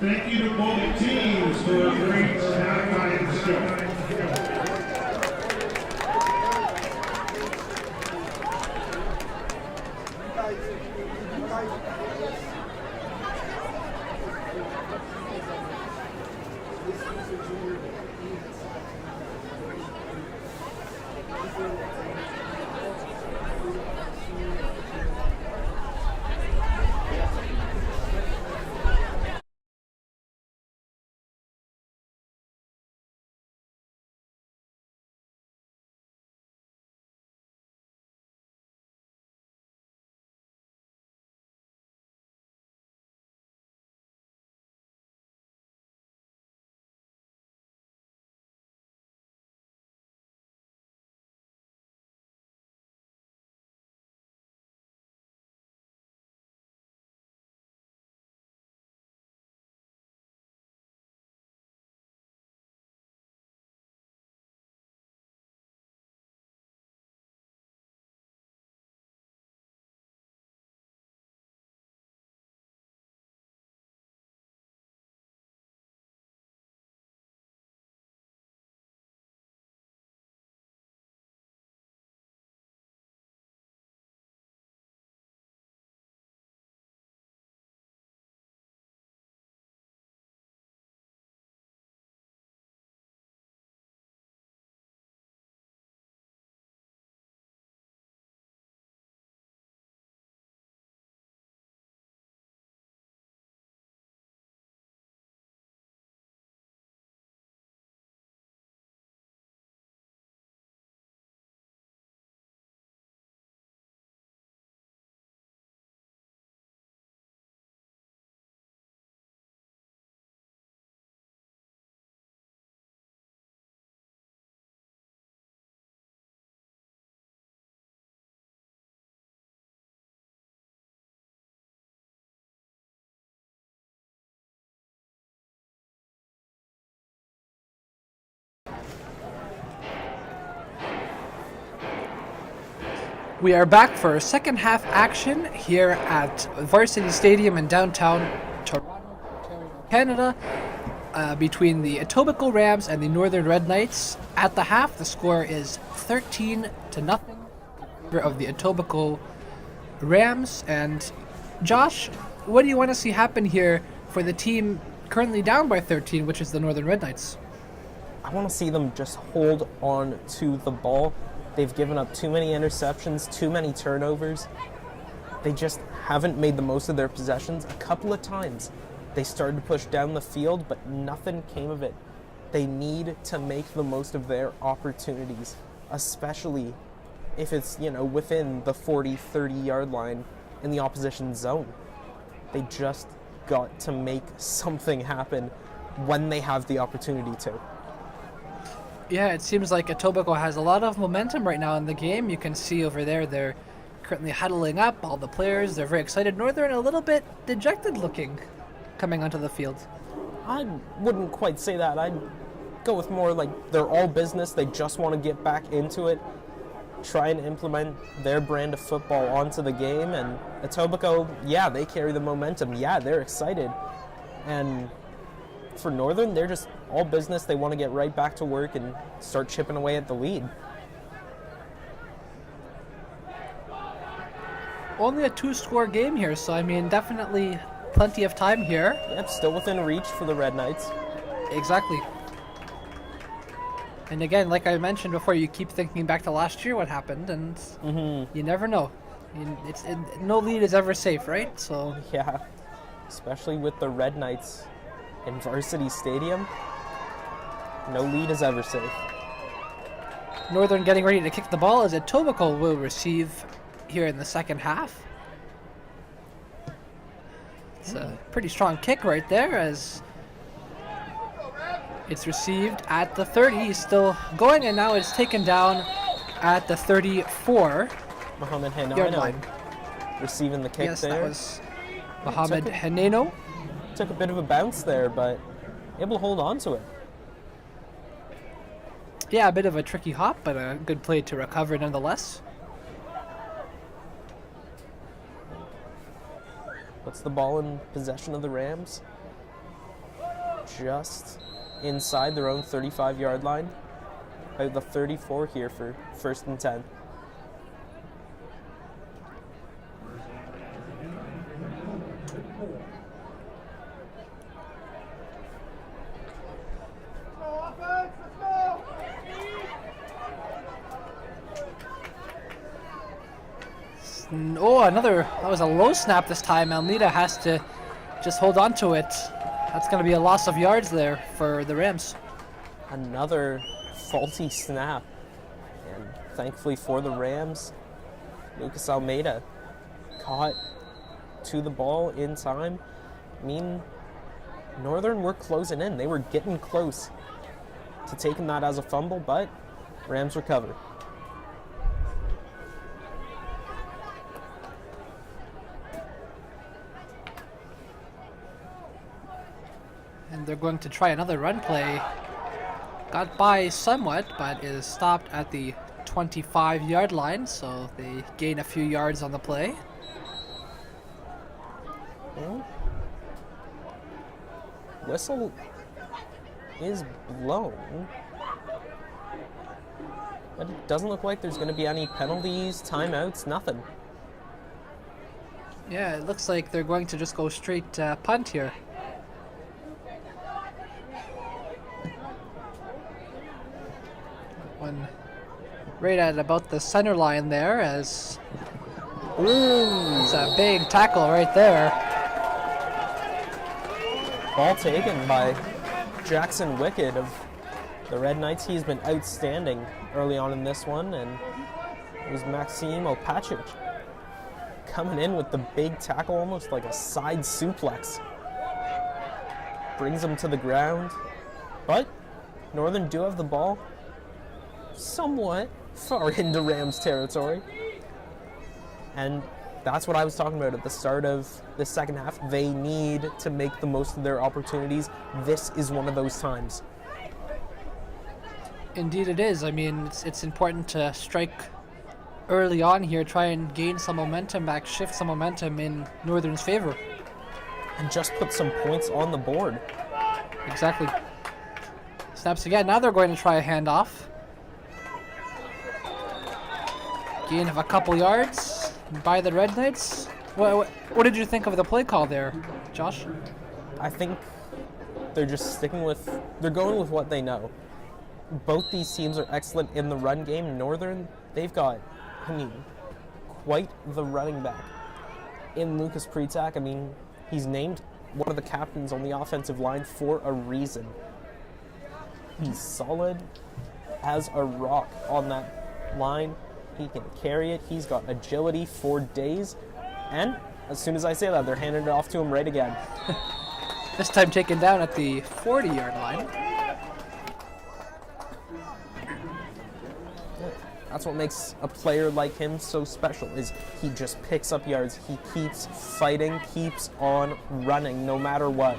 Thank you to both teams for a great halftime show. We are back for second half action here at Varsity Stadium in downtown Toronto, Ontario, Canada, between the Etobicoke Rams and the Northern Red Knights. At the half, the score is 13-0 in favor of the Etobicoke Rams. And Josh, what do you want to see happen here for the team currently down by 13, which is the Northern Red Knights? I want to see them just hold on to the ball. They've given up too many interceptions, too many turnovers. They just haven't made the most of their possessions. A couple of times they started to push down the field, but nothing came of it. They need to make the most of their opportunities, especially if it's, within the 40, 30-yard line in the opposition zone. They just got to make something happen when they have the opportunity to. Yeah, it seems like Etobicoke has a lot of momentum right now in the game. You can see over there they're currently huddling up, all the players. They're very excited. Northern a little bit dejected looking coming onto the field. I wouldn't quite say that. I'd go with more like they're all business. They just want to get back into it, try and implement their brand of football onto the game. And Etobicoke, yeah, they carry the momentum. Yeah, they're excited. And for Northern, they're just all business. They want to get right back to work and start chipping away at the lead. Only a 2-score game here, so I mean, definitely plenty of time here. Yep, still within reach for the Red Knights. Exactly. And again, like I mentioned before, you keep thinking back to last year what happened, and you never know. No lead is ever safe, right? So yeah, especially with the Red Knights in Varsity Stadium, no lead is ever safe. Northern getting ready to kick the ball as Etobicoke will receive here in the second half. It's a pretty strong kick right there as it's received at the 30. He's still going, and now it's taken down at the 34 Mohamed yard line. Henano receiving the kick Yes, there. that was Mohamed Henano. Took a bit of a bounce there, but able to hold on to it. Yeah, a bit of a tricky hop, but a good play to recover nonetheless. Puts the ball in possession of the Rams. Just inside their own 35-yard line. About the 34 here for 1st and 10. Oh, that was a low snap this time. Almeida has to just hold on to it. That's going to be a loss of yards there for the Rams. Another faulty snap. And thankfully for the Rams, Lucas Almeida caught to the ball in time. I mean, Northern were closing in. They were getting close to taking that as a fumble, but Rams recover. And they're going to try another run play. Got by somewhat, but is stopped at the 25-yard line, so they gain a few yards on the play. Well, whistle is blown, but it doesn't look like there's going to be any penalties, timeouts, nothing. Yeah, it looks like they're going to just go straight punt here. One right at about the center line there, as it's a big tackle right there. Ball taken by Jackson Wicked of the Red Knights. He's been outstanding early on in this one, and it was Maxime Opacic coming in with the big tackle, almost like a side suplex. Brings him to the ground, but Northern do have the ball somewhat far into Rams territory. And that's what I was talking about at the start of the second half. They need to make the most of their opportunities. This is one of those times. Indeed it is. I mean, it's important to strike early on here, try and gain some momentum back, shift some momentum in Northern's favor. And just put some points on the board. Exactly. Snaps again. Now they're going to try a handoff. Gain of a couple yards by the Red Knights. What did you think of the play call there, Josh? I think they're just they're going with what they know. Both these teams are excellent in the run game. Northern, they've got, quite the running back in Lucas Pretak. I mean, he's named one of the captains on the offensive line for a reason. He's solid as a rock on that line. He can carry it. He's got agility for days. And as soon as I say that, they're handing it off to him right again. This time taken down at the 40-yard line. That's what makes a player like him so special, is he just picks up yards. He keeps fighting, keeps on running, no matter what.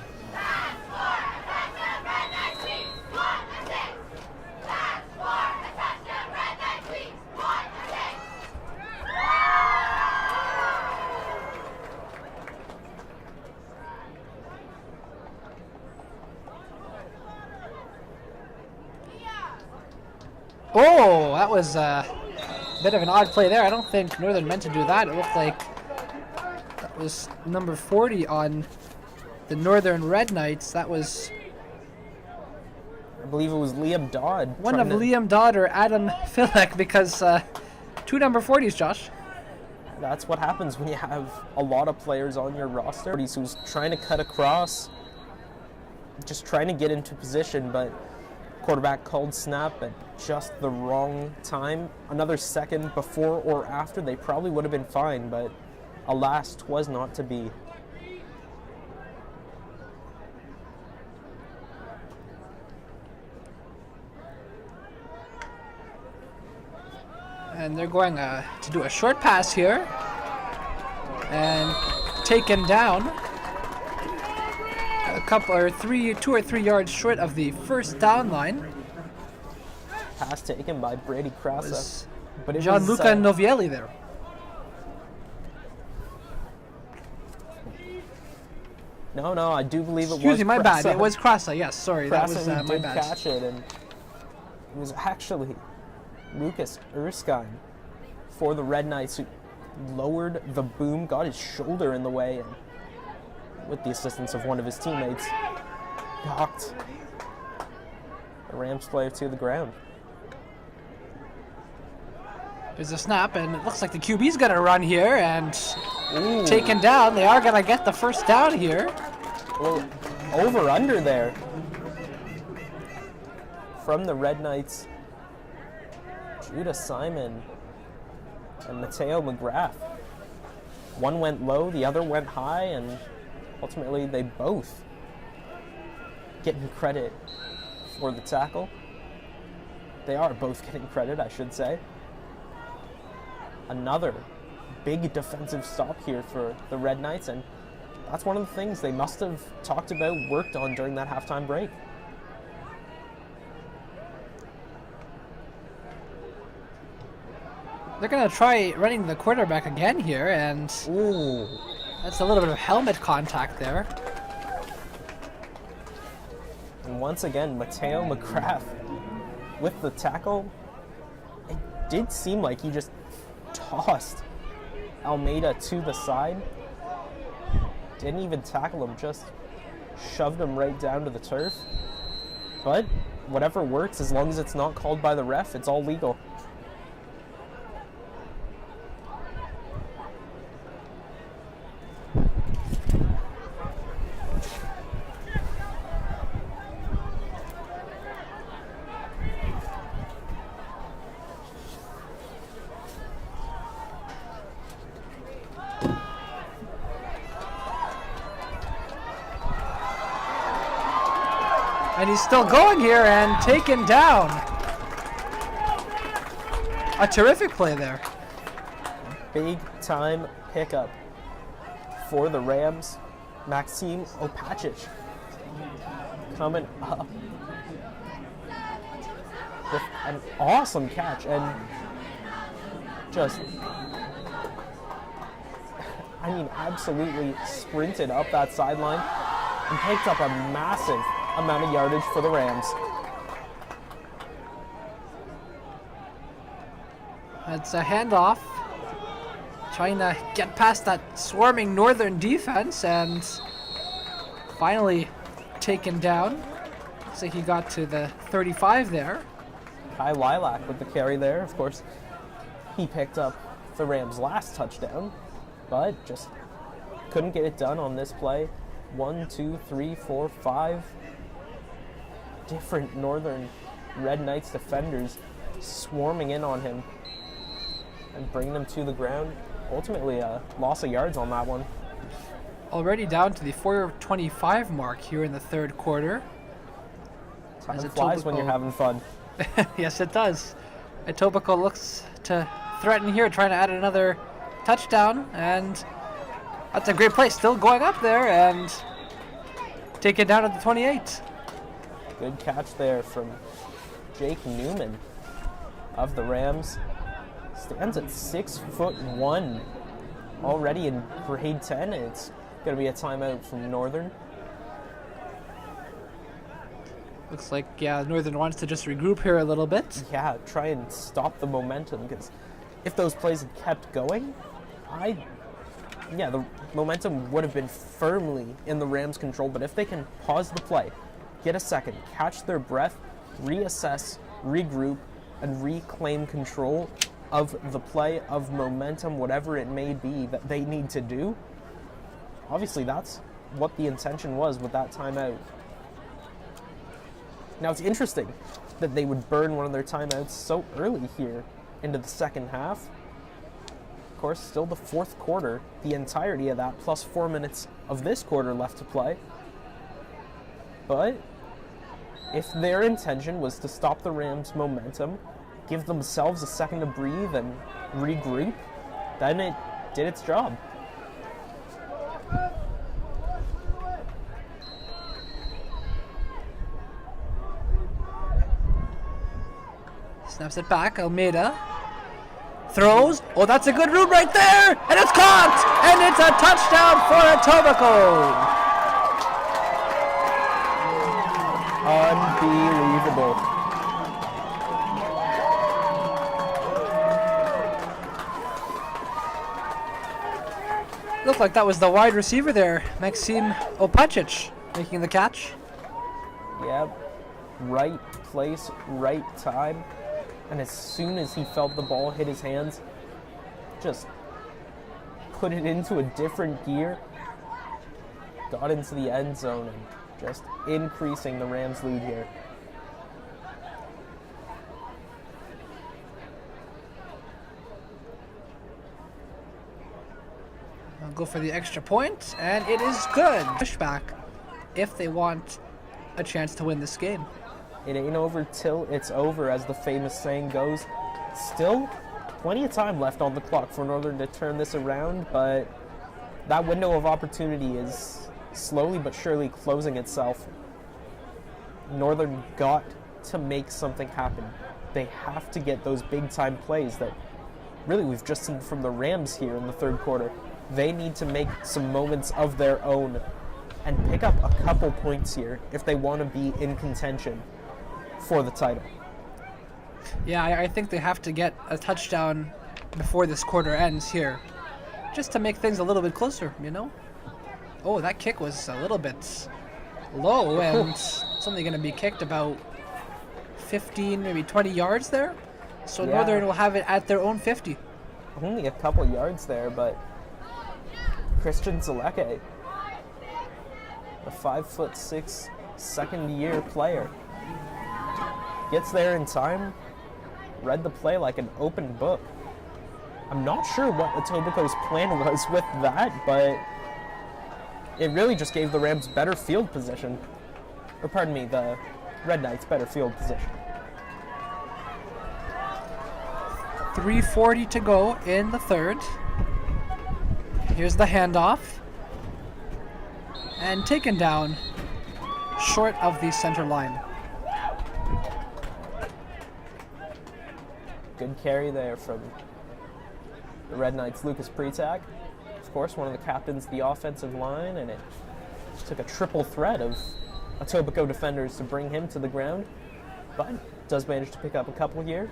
Oh, that was a bit of an odd play there. I don't think Northern meant to do that. It looked like that was number 40 on the Northern Red Knights. That was, I believe it was Liam Dodd. one of Liam Dodd or Adam Filek, because two number 40s, Josh. That's what happens when you have a lot of players on your roster who's trying to cut across, just trying to get into position, but quarterback called snap at just the wrong time. Another second before or after, they probably would have been fine, but alas, 'twas not to be. And they're going to do a short pass here. And taken down a couple or 2 or 3 yards short of the first down line. Pass taken by Brady Krasa. But it Gianluca was, Novielli there. No, I do believe it was. Excuse me, my bad. Krasa. It was Krasa. Yes, sorry, that Krasa was who my did bad. catch it, and it was actually Lucas Erskine for the Red Knights who lowered the boom, got his shoulder in the way, and with the assistance of one of his teammates, knocked the Rams player to the ground. There's a snap, and it looks like the QB's going to run here and Ooh. taken down. They are going to get the first down here. Well, over under there from the Red Knights, Judah Simon and Mateo McGrath. One went low, the other went high, and ultimately they both getting credit for the tackle. They are both getting credit, I should say. Another big defensive stop here for the Red Knights, and that's one of the things they must have talked about, worked on during that halftime break. They're going to try running the quarterback again here, and Ooh. that's a little bit of helmet contact there. And once again, Mateo McGrath with the tackle. It did seem like he just tossed Almeida to the side. Didn't even tackle him, just shoved him right down to the turf. But whatever works, as long as it's not called by the ref, it's all legal. And he's still going here and taken down. A terrific play there. Big time pickup for the Rams. Maxime Opacic coming up with an awesome catch and just, absolutely sprinted up that sideline and picked up a massive amount of yardage for the Rams. It's a handoff. Trying to get past that swarming Northern defense and finally taken down. Looks like he got to the 35 there. Kai Lilac with the carry there. Of course, he picked up the Rams' last touchdown, but just couldn't get it done on this play. 1, 2, 3, 4, 5 different Northern Red Knights defenders swarming in on him and bringing them to the ground. Ultimately, a loss of yards on that one. Already down to the 4:25 mark here in the third quarter. Time As flies when you're having fun. Yes, it does. Etobicoke looks to threaten here, trying to add another touchdown, and that's a great play. Still going up there and take it down at the 28. Good catch there from Jake Newman of the Rams. Stands at 6'1", already in grade 10. It's going to be a timeout from Northern. Looks like, yeah, Northern wants to just regroup here a little bit. Yeah, try and stop the momentum, because if those plays had kept going, the momentum would have been firmly in the Rams' control. But if they can pause the play, get a second, catch their breath, reassess, regroup, and reclaim control of the play, of momentum, whatever it may be that they need to do, obviously that's what the intention was with that timeout. Now, it's interesting that they would burn one of their timeouts so early here into the second half. Of course, still the fourth quarter, the entirety of that, plus 4 minutes of this quarter left to play. But if their intention was to stop the Rams' momentum, give themselves a second to breathe and regroup, then it did its job. Snaps it back, Almeida. Throws. Oh, that's a good route right there! And it's caught! And it's a touchdown for Etobicoke! Unbelievable. Looked like that was the wide receiver there, Maxim Opacic, making the catch. Yep. Right place, right time. And as soon as he felt the ball hit his hands, just put it into a different gear, got into the end zone, and just increasing the Rams' lead here. I'll go for the extra point, and it is good. Pushback if they want a chance to win this game. It ain't over till it's over, as the famous saying goes. Still plenty of time left on the clock for Northern to turn this around, but that window of opportunity is slowly but surely closing itself. Northern got to make something happen. They have to get those big-time plays that really we've just seen from the Rams here in the third quarter. They need to make some moments of their own and pick up a couple points here if they want to be in contention for the title. Yeah, I think they have to get a touchdown before this quarter ends here, just to make things a little bit closer, you know? Oh, that kick was a little bit low, and it's only going to be kicked about 15, maybe 20 yards there. So Yeah. Northern will have it at their own 50. Only a couple yards there, but Christian Zaleke, a 5'6" second-year player, gets there in time, read the play like an open book. I'm not sure what Etobicoke's plan was with that, but it really just gave the Rams better field position. Or pardon me, the Red Knights better field position. 3:40 to go in the third. Here's the handoff. And taken down short of the center line. Good carry there from the Red Knights' Lucas Pretak. Of course, one of the captains of the offensive line, and it took a triple threat of Etobicoke defenders to bring him to the ground. But does manage to pick up a couple here.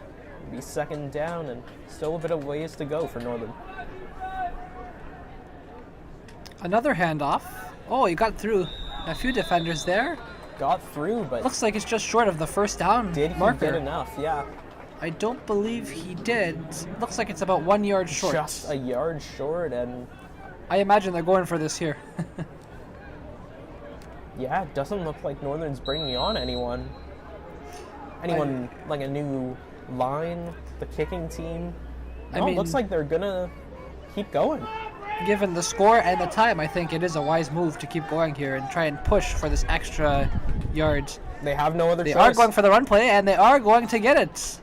Be second down, and still a bit of ways to go for Northern. Another handoff. Oh, he got through a few defenders there. Got through, but Looks like it's just short of the first down did he marker. get enough? Yeah. I don't believe he did. Looks like it's about 1 yard short. Just a yard short, and I imagine they're going for this here. yeah, it doesn't look like Northern's bringing on anyone. Anyone like a new line, the kicking team. I No, mean- it looks like they're gonna keep going. Given the score and the time, I think it is a wise move to keep going here and try and push for this extra yards. They have no other They choice. are going for the run play, and they are going to get it.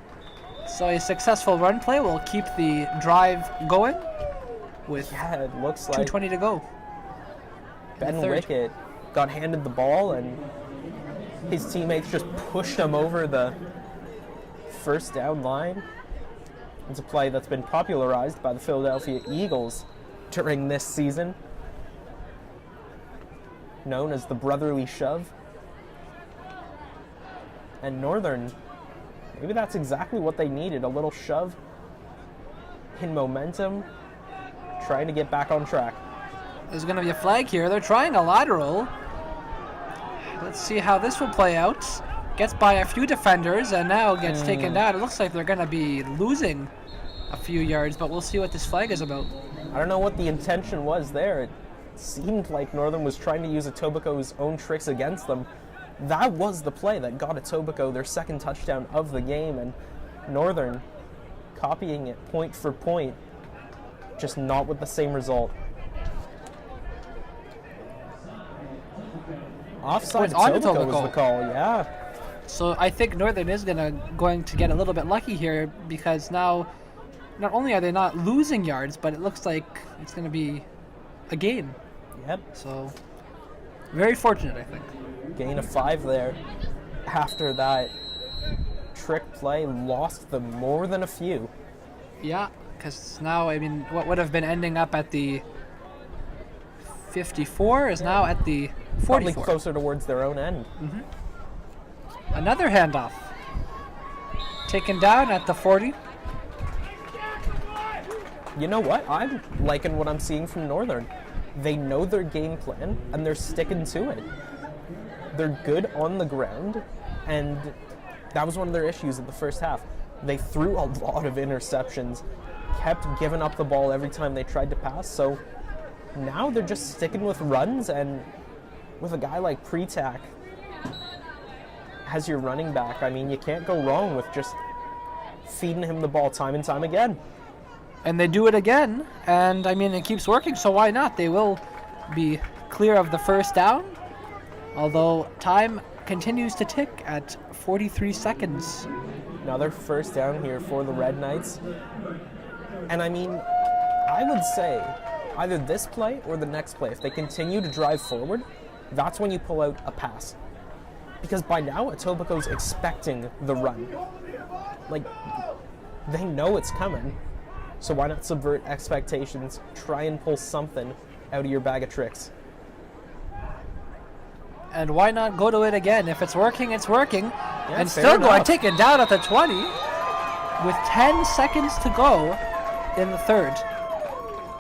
So a successful run play will keep the drive going with Yeah, it looks like 2:20 to go. Ben third. Wickett got handed the ball, and his teammates just pushed him over the first down line. It's a play that's been popularized by the Philadelphia Eagles during this season, known as the brotherly shove. And Northern, maybe that's exactly what they needed, a little shove in momentum, trying to get back on track. There's going to be a flag here. They're trying a lateral. Let's see how this will play out. Gets by a few defenders and now gets taken down. It looks like they're going to be losing a few yards, but we'll see what this flag is about. I don't know what the intention was there. It seemed like Northern was trying to use Etobicoke's own tricks against them. That was the play that got Etobicoke their second touchdown of the game, and Northern copying it point for point, just not with the same result. Offside it's on Etobicoke was Etobicoke. the call, yeah. So I think Northern is going to get a little bit lucky here, because now not only are they not losing yards, but it looks like it's going to be a gain. Yep. So very fortunate, I think. Gain of 5 there. After that trick play, lost them more than a few. Yeah, because now, I mean, what would have been ending up at the 54 is now at the 44. Probably closer towards their own end. Another handoff. Taken down at the 40. You know what? I'm liking what I'm seeing from Northern. They know their game plan, and they're sticking to it. They're good on the ground, and that was one of their issues in the first half. They threw a lot of interceptions, kept giving up the ball every time they tried to pass, so now they're just sticking with runs, and with a guy like Pretak as your running back, I mean, you can't go wrong with just feeding him the ball time and time again. And they do it again, and I mean, it keeps working, so why not? They will be clear of the first down, although time continues to tick at 43 seconds. Another first down here for the Red Knights. And I mean, I would say either this play or the next play, if they continue to drive forward, that's when you pull out a pass. Because by now, Etobicoke's expecting the run. Like, they know it's coming. So why not subvert expectations, try and pull something out of your bag of tricks? And why not go to it again? If it's working, it's working. Yeah, and fair still going, enough. taken down at the 20 with 10 seconds to go in the third.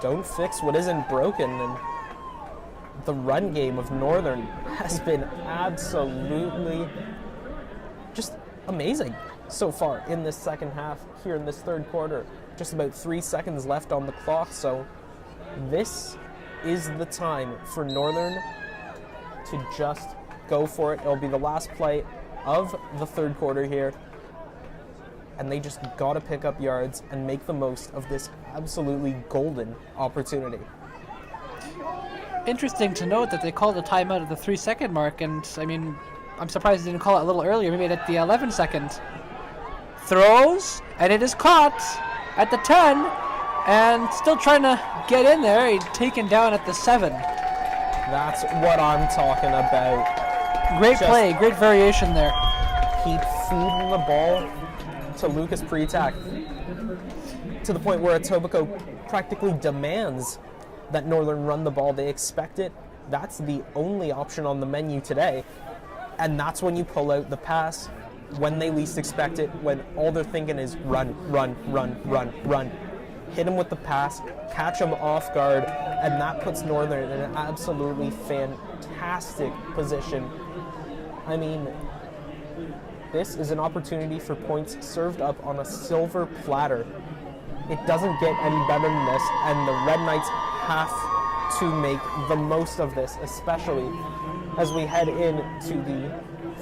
Don't fix what isn't broken, and the run game of Northern has been absolutely just amazing so far in this second half, here in this third quarter. Just about 3 seconds left on the clock, so this is the time for Northern to just go for it. It'll be the last play of the third quarter here, and they just gotta pick up yards and make the most of this absolutely golden opportunity. Interesting to note that they called a timeout at the 3-second mark, and I mean, I'm surprised they didn't call it a little earlier, maybe at the 11-second. Throws, and it is caught at the 10, and still trying to get in there. He's taken down at the 7. That's what I'm talking about. Great play, great variation there. Keep feeding the ball to Lucas Pretak to the point where Etobicoke practically demands that Northern run the ball. They expect it. That's the only option on the menu today. And that's when you pull out the pass when they least expect it, when all they're thinking is run, run, run, run, run. Hit them with the pass, catch them off guard, and that puts Northern in an absolutely fantastic position. I mean, this is an opportunity for points served up on a silver platter. It doesn't get any better than this, and the Red Knights have to make the most of this, especially as we head into the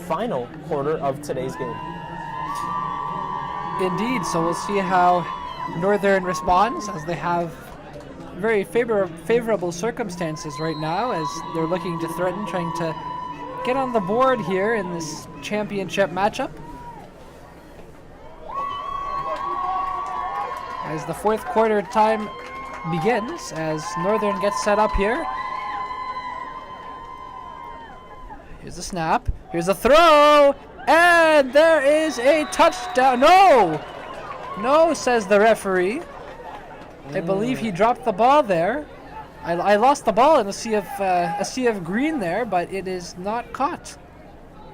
final quarter of today's game. Indeed, so we'll see how Northern responds, as they have very favorable circumstances right now, as they're looking to threaten, trying to get on the board here in this championship matchup. As the fourth quarter time begins, as Northern gets set up here. Here's the snap, here's a throw, and there is a touchdown. No, says the referee. I believe he dropped the ball there. I lost the ball in a sea of green there, but it is not caught.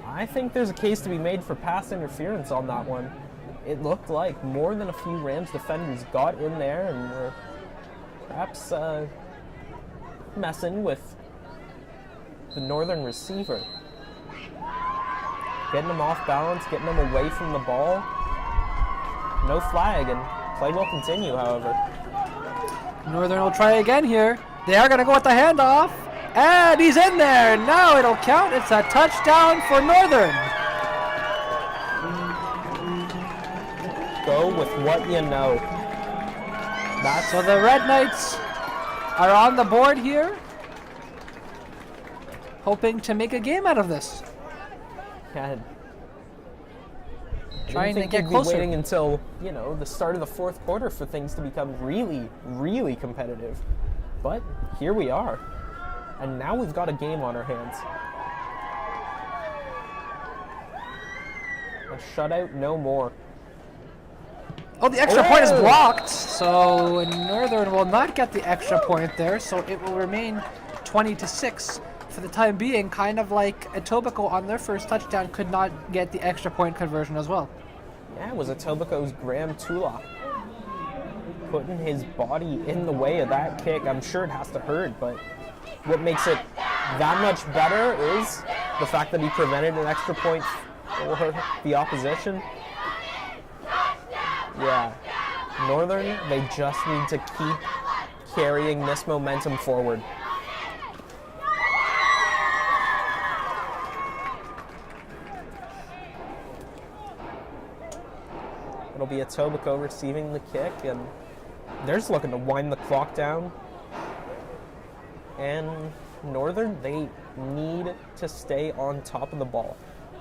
I think there's a case to be made for pass interference on that one. It looked like more than a few Rams defenders got in there and were perhaps messing with the Northern receiver. Getting them off balance, getting them away from the ball. No flag, and play will continue, however. Northern will try again here. They are going to go with the handoff, and he's in there. Now it'll count. It's a touchdown for Northern. Go with what you know. So the Red Knights are on the board here, hoping to make a game out of this. Yeah, trying to I didn't think get you'd closer. be waiting until, the start of the fourth quarter for things to become really, really competitive. But here we are. And now we've got a game on our hands. A shutout, no more. Oh, the extra point is blocked, so Northern will not get the extra point there, so it will remain 20-6 for the time being, kind of like Etobicoke on their first touchdown could not get the extra point conversion as well. Yeah, it was Etobicoke's Graham Tulloch putting his body in the way of that kick. I'm sure it has to hurt, but what makes it that much better is the fact that he prevented an extra point for the opposition. Yeah, Northern, they just need to keep carrying this momentum forward. It'll be Etobicoke receiving the kick, and they're just looking to wind the clock down. And Northern, they need to stay on top of the ball.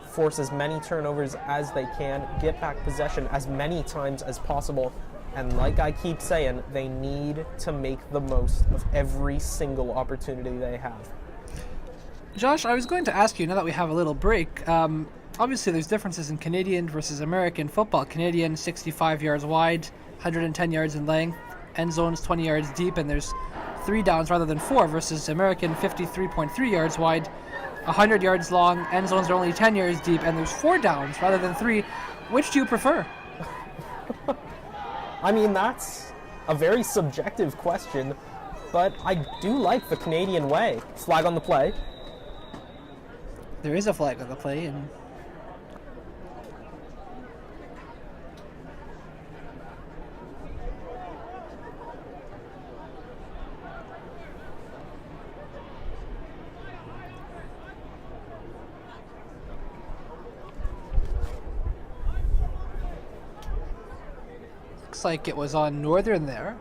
Force as many turnovers as they can, get back possession as many times as possible, and like I keep saying, they need to make the most of every single opportunity they have. Josh, I was going to ask you, now that we have a little break, obviously there's differences in Canadian versus American football. Canadian, 65 yards wide, 110 yards in length, end zones 20 yards deep, and there's 3 downs rather than 4, versus American, 53.3 yards wide, 100 yards long, end zones are only 10 yards deep, and there's 4 downs rather than 3. Which do you prefer? I mean, that's a very subjective question, but I do like the Canadian way. Flag on the play. There is a flag on the play, and looks like it was on Northern there,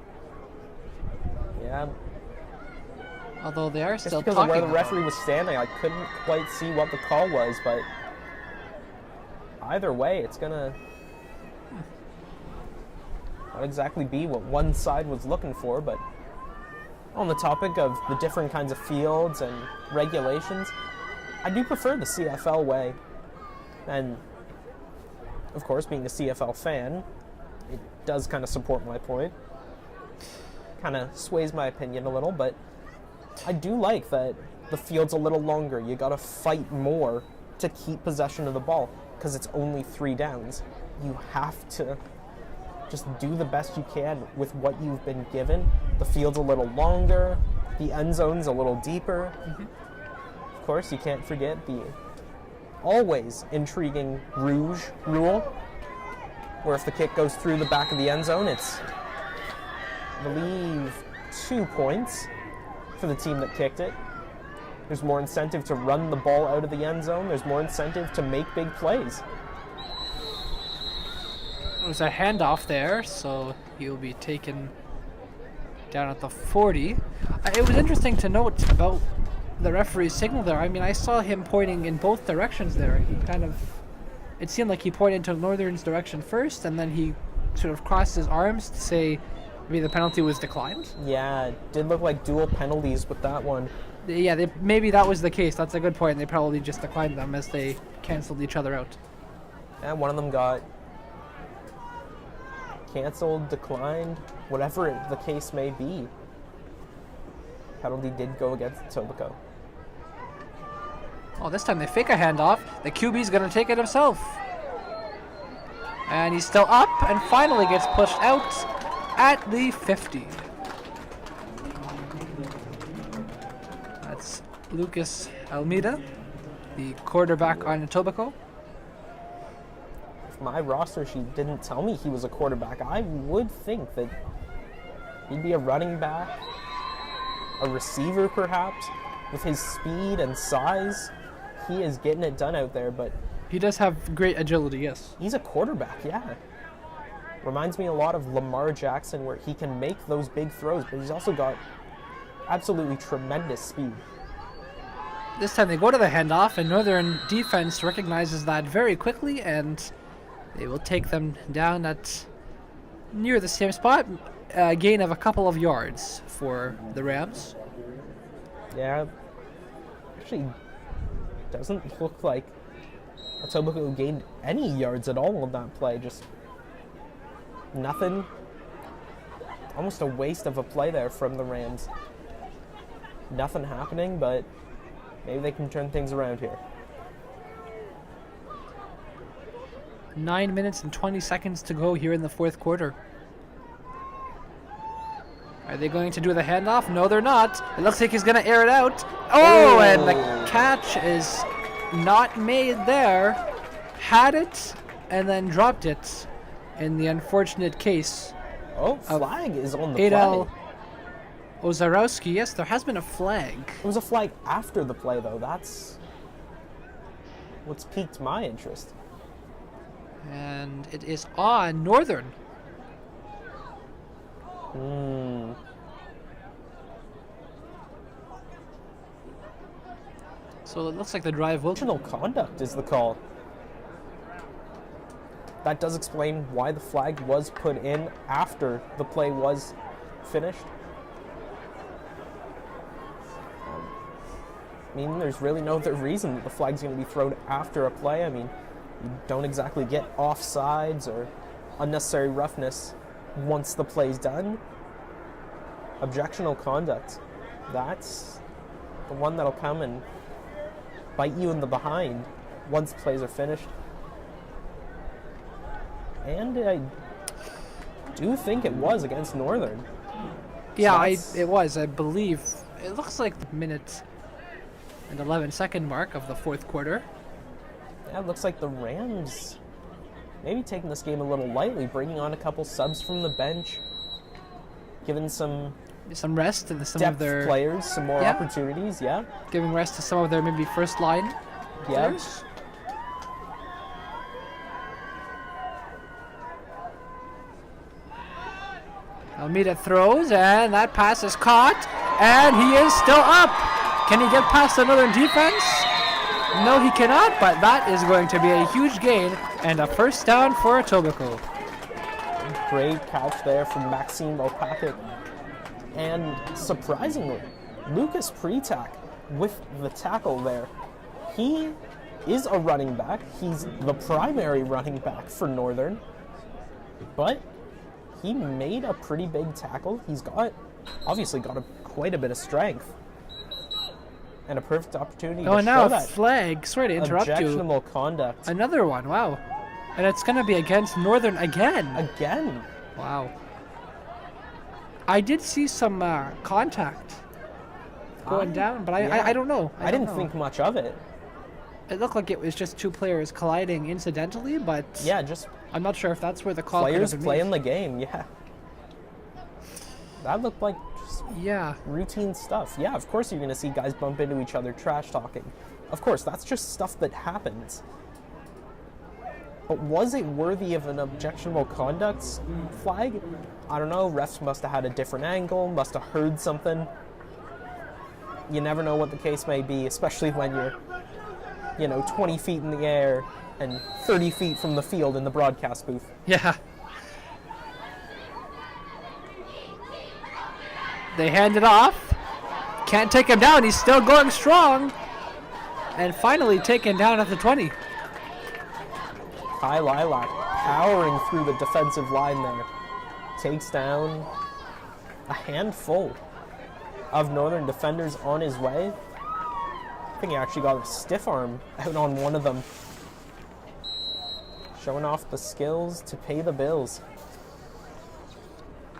Yeah, although they are just still because talking of where the about referee was standing, I couldn't quite see what the call was, but either way, it's gonna not exactly be what one side was looking for. But on the topic of the different kinds of fields and regulations, I do prefer the CFL way. And of course, being a CFL fan, it does kind of support my point. Kind of sways my opinion a little, but I do like that the field's a little longer. You gotta fight more to keep possession of the ball because it's only 3 downs. You have to just do the best you can with what you've been given. The field's a little longer, the end zone's a little deeper. Of course, you can't forget the always intriguing Rouge rule, where if the kick goes through the back of the end zone, it's, I believe, 2 points for the team that kicked it. There's more incentive to run the ball out of the end zone. There's more incentive to make big plays. There's a handoff there, so he'll be taken down at the 40. It was interesting to note about the referee's signal there. I mean, I saw him pointing in both directions there. He kind of, it seemed like he pointed to Northern's direction first, and then he sort of crossed his arms to say maybe the penalty was declined. Yeah, it did look like dual penalties with that one. Yeah, maybe that was the case. That's a good point. They probably just declined them as they canceled each other out. And one of them got canceled, declined, whatever the case may be. Penalty did go against Etobicoke. Oh, this time they fake a handoff. The QB's going to take it himself. And he's still up and finally gets pushed out at the 50. That's Lucas Almeida, the quarterback on Etobicoke. If my roster sheet didn't tell me he was a quarterback, I would think that he'd be a running back, a receiver perhaps. With his speed and size, he is getting it done out there, but He does have great agility, yes. he's a quarterback, yeah. Reminds me a lot of Lamar Jackson, where he can make those big throws, but he's also got absolutely tremendous speed. This time they go to the handoff, and Northern defense recognizes that very quickly, and They will take them down at near the same spot. A gain of a couple of yards for the Rams. Yeah, actually doesn't look like Etobicoke gained any yards at all on that play. Just nothing. Almost a waste of a play there from the Rams. Nothing happening, but maybe they can turn things around here. 9 minutes and 20 seconds to go here in the fourth quarter. Are they going to do the handoff? No, they're not. It looks like he's going to air it out. Oh, and the catch is not made there. Had it and then dropped it in the unfortunate case. Oh, flag is on the Adel play. Ozarowski. Yes, there has been a flag. It was a flag after the play, though. That's what's piqued my interest. And it is on Northern. So it looks like the drive will... Intentional conduct is the call. That does explain why the flag was put in after the play was finished. I mean, there's really no other reason that the flag's going to be thrown after a play. I mean, you don't exactly get offsides or unnecessary roughness once the play's done. Objectional conduct. That's the one that'll come and bite you in the behind once plays are finished. And I do think it was against Northern. Yeah, So it was, I believe. It looks like the minute and 11-second mark of the fourth quarter. Yeah, it looks like the Rams maybe taking this game a little lightly, bringing on a couple subs from the bench, giving some rest to some depth of their players some more opportunities. Yeah, giving rest to some of their maybe first line yeah. players. Almeida throws, and that pass is caught, and he is still up. Can he get past the Northern defense? No, he cannot, but that is going to be a huge gain and a first down for Etobicoke. Great catch there from Maxime Opakic. And surprisingly, Lucas Pretak with the tackle there. He is a running back. He's the primary running back for Northern. But he made a pretty big tackle. He's obviously got quite a bit of strength. And a perfect opportunity to now show a that flag. Sorry to interrupt you. objectionable conduct. Another one, wow. And it's going to be against Northern again. Again. Wow. I did see some contact going down, but I don't know. I didn't think much of it. It looked like it was just two players colliding incidentally, but Yeah, just I'm not sure if that's where the call could players have been playing made. the game, yeah. That looked like just Yeah. routine stuff. Yeah, of course you're going to see guys bump into each other, trash talking. Of course, that's just stuff that happens. But was it worthy of an objectionable conduct flag? I don't know. Refs must have had a different angle, must have heard something. You never know what the case may be, especially when you're, 20 feet in the air and 30 feet from the field in the broadcast booth. Yeah. They hand it off. Can't take him down. He's still going strong. And finally taken down at the 20. Kai Lilac powering through the defensive line there. Takes down a handful of Northern defenders on his way. I think he actually got a stiff arm out on one of them. Showing off the skills to pay the bills.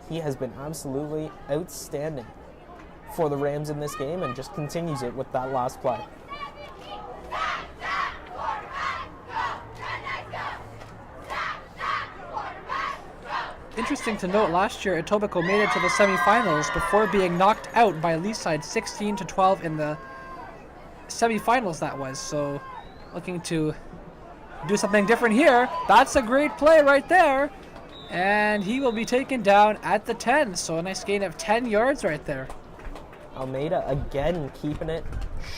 He has been absolutely outstanding for the Rams in this game and just continues it with that last play. Interesting to note, last year Etobicoke made it to the semifinals before being knocked out by Leaside 16-12 in the semifinals that was. So looking to do something different here. That's a great play right there. And he will be taken down at the 10. So a nice gain of 10 yards right there. Almeida again keeping it,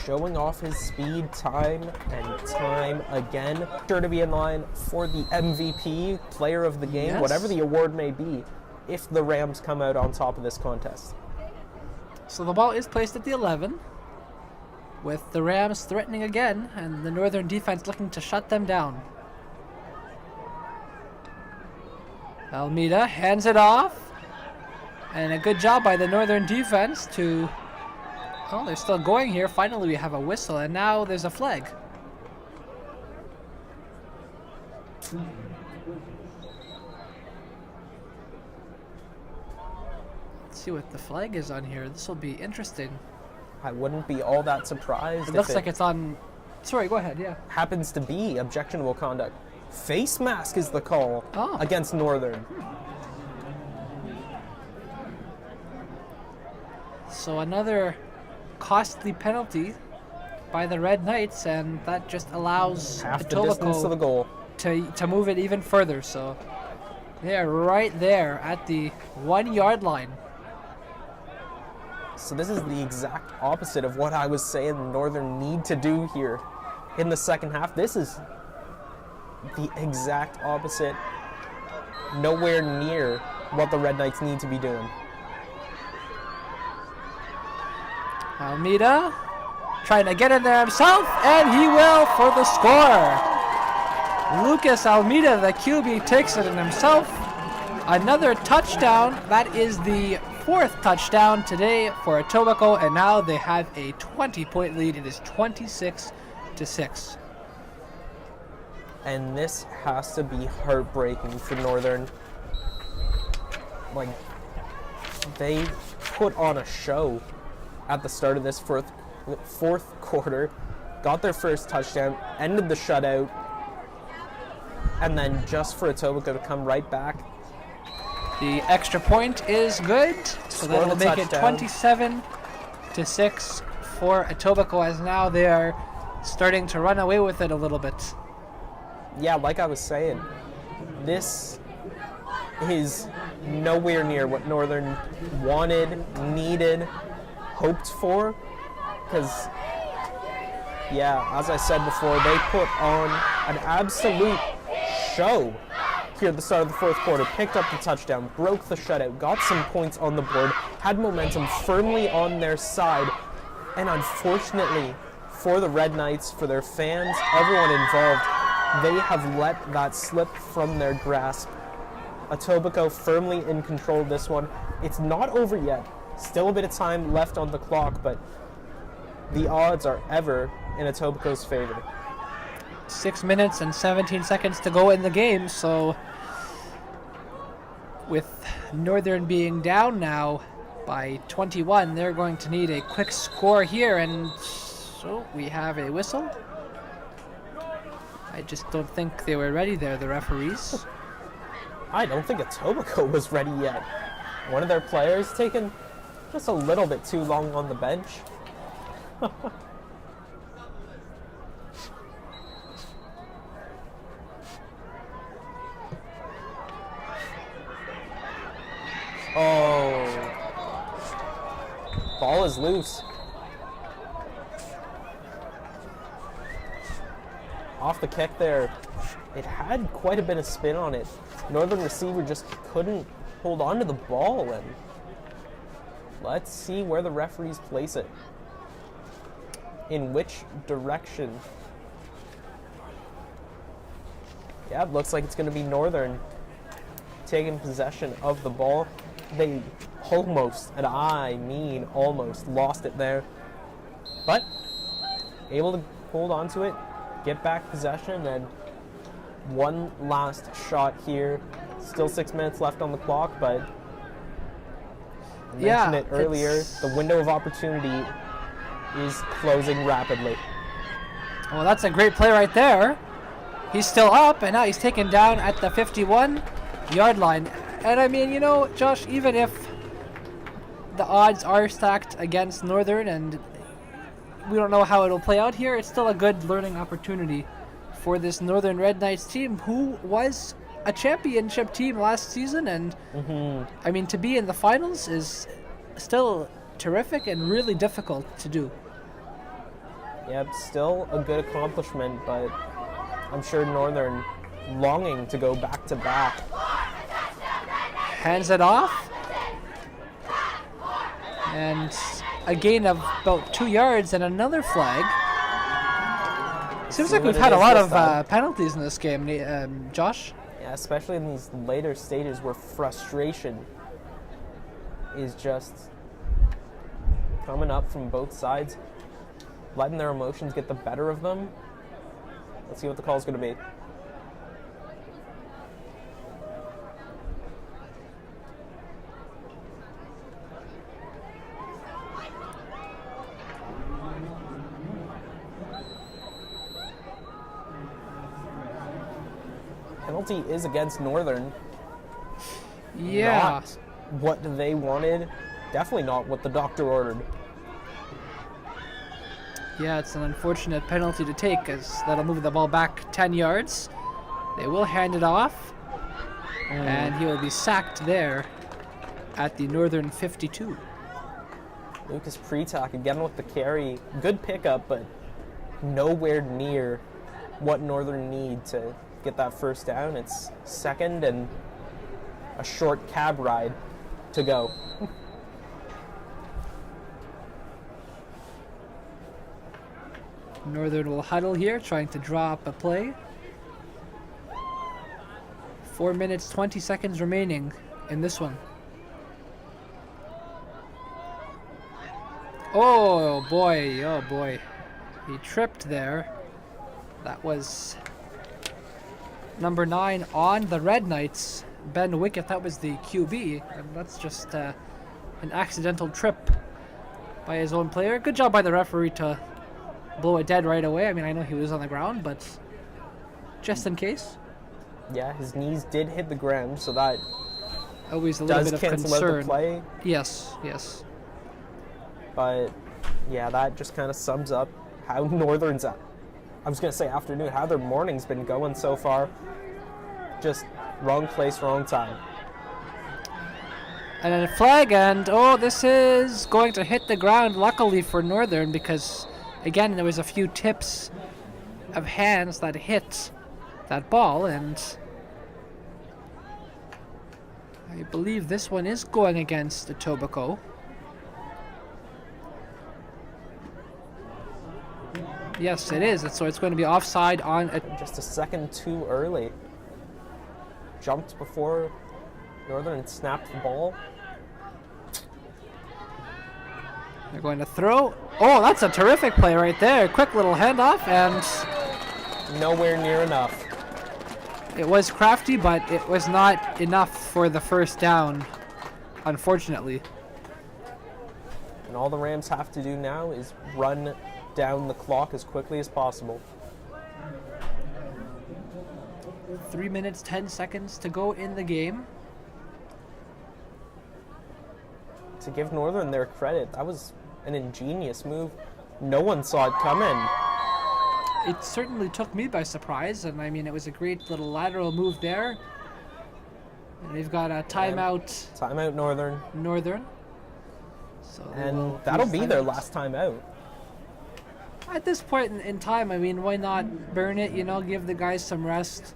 showing off his speed time and time again. Sure to be in line for the MVP, player of the game, Yes. whatever the award may be, if the Rams come out on top of this contest. So the ball is placed at the 11, with the Rams threatening again, and the Northern defense looking to shut them down. Almeida hands it off, and a good job by the Northern defense to... Oh, they're still going here. Finally, we have a whistle, and now there's a flag. Let's see what the flag is on here. This will be interesting. I wouldn't be all that surprised It if looks like it's on... Sorry, go ahead, yeah. happens to be objectionable conduct. Face mask is the call against Northern. So another costly penalty by the Red Knights, and that just allows Half the distance to the goal. to move it even further. So they're right there at the 1 yard line. So this is the exact opposite of what I was saying Northern need to do here in the second half. This is the exact opposite. Nowhere near what the Red Knights need to be doing. Almeida trying to get in there himself, and he will for the score. Lucas Almeida, the QB, takes it in himself. Another touchdown. That is the 4th touchdown today for Etobicoke, and now they have a 20-point lead. It is 26-6. And this has to be heartbreaking for Northern. Like, they put on a show at the start of this fourth quarter, got their first touchdown, ended the shutout, and then just for Etobicoke to come right back. The extra point is good, so that will make it touchdown. 27-6 for Etobicoke, as now they are starting to run away with it a little bit. Yeah, like I was saying, this is nowhere near what Northern wanted, needed, hoped for, because, yeah, as I said before, they put on an absolute show here at the start of the fourth quarter, picked up the touchdown, broke the shutout, got some points on the board, had momentum firmly on their side, and unfortunately for the Red Knights, for their fans, everyone involved, they have let that slip from their grasp. Etobicoke firmly in control of this one. It's not over yet. Still a bit of time left on the clock, but the odds are ever in Etobicoke's favor. 6 minutes and 17 seconds to go in the game, so with Northern being down now by 21, they're going to need a quick score here, and so we have a whistle. I just don't think they were ready there, the referees. I don't think Etobicoke was ready yet. One of their players taking just a little bit too long on the bench. Oh. Ball is loose. Off the kick there. It had quite a bit of spin on it. Northern receiver just couldn't hold on to the ball, and let's see where the referees place it. In which direction? Yeah, it looks like it's going to be Northern taking possession of the ball. They almost, and I mean almost, lost it there. But able to hold on to it, get back possession, and one last shot here. Still 6 minutes left on the clock, but I mentioned it earlier, the window of opportunity is closing rapidly. Well, that's a great play right there. He's still up, and now he's taken down at the 51-yard line. And I mean, you know, Josh, even if the odds are stacked against Northern and we don't know how it'll play out here, it's still a good learning opportunity for this Northern Red Knights team, who was a championship team last season. And I mean, to be in the finals is still terrific and really difficult to do. Yep, still a good accomplishment, but I'm sure Northern longing to go back to back. Hands it off. And a gain of about 2 yards and another flag. Seems like we've had a lot of penalties in this game, Josh. Yeah, especially in these later stages where frustration is just coming up from both sides, letting their emotions get the better of them. Let's see what the call's going to be. Penalty is against Northern. Yeah. Not what they wanted. Definitely not what the doctor ordered. Yeah, it's an unfortunate penalty to take, as that'll move the ball back 10 yards. They will hand it off, and he will be sacked there at the Northern 52. Lucas Pretak again with the carry. Good pickup, but nowhere near what Northern need to get that first down. It's second and a short cab ride to go. Northern will huddle here, trying to draw up a play. 4 minutes, 20 seconds remaining in this one. Oh boy, oh boy. He tripped there. That was number 9 on the Red Knights, Ben Wickett. That was the QB, and that's just an accidental trip by his own player. Good job by the referee to blow it dead right away. I mean, I know he was on the ground, but just in case. Yeah, his knees did hit the ground, so that always a little does bit of cancel out concern. the play. Yes, yes. But yeah, that just kind of sums up how Northern's, I was going to say afternoon, how their morning's been going so far. Just wrong place, wrong time. And then a flag, and oh, this is going to hit the ground, luckily for Northern, because again, there was a few tips of hands that hit that ball, and I believe this one is going against Etobicoke. Yes, it is. So it's going to be offside on a Just a second too early. Jumped before Northern and snapped the ball. They're going to throw. Oh, that's a terrific play right there. Quick little handoff, and Nowhere near enough. it was crafty, but it was not enough for the first down, unfortunately. And all the Rams have to do now is run down the clock as quickly as possible. 3 minutes, 10 seconds to go in the game. To give Northern their credit, that was an ingenious move. No one saw it coming. It certainly took me by surprise, and I mean, it was a great little lateral move there. And they've got a timeout, Timeout Northern. Northern. So they And will that'll use be their timeout. last timeout. At this point in time, I mean, why not burn it, you know, give the guys some rest.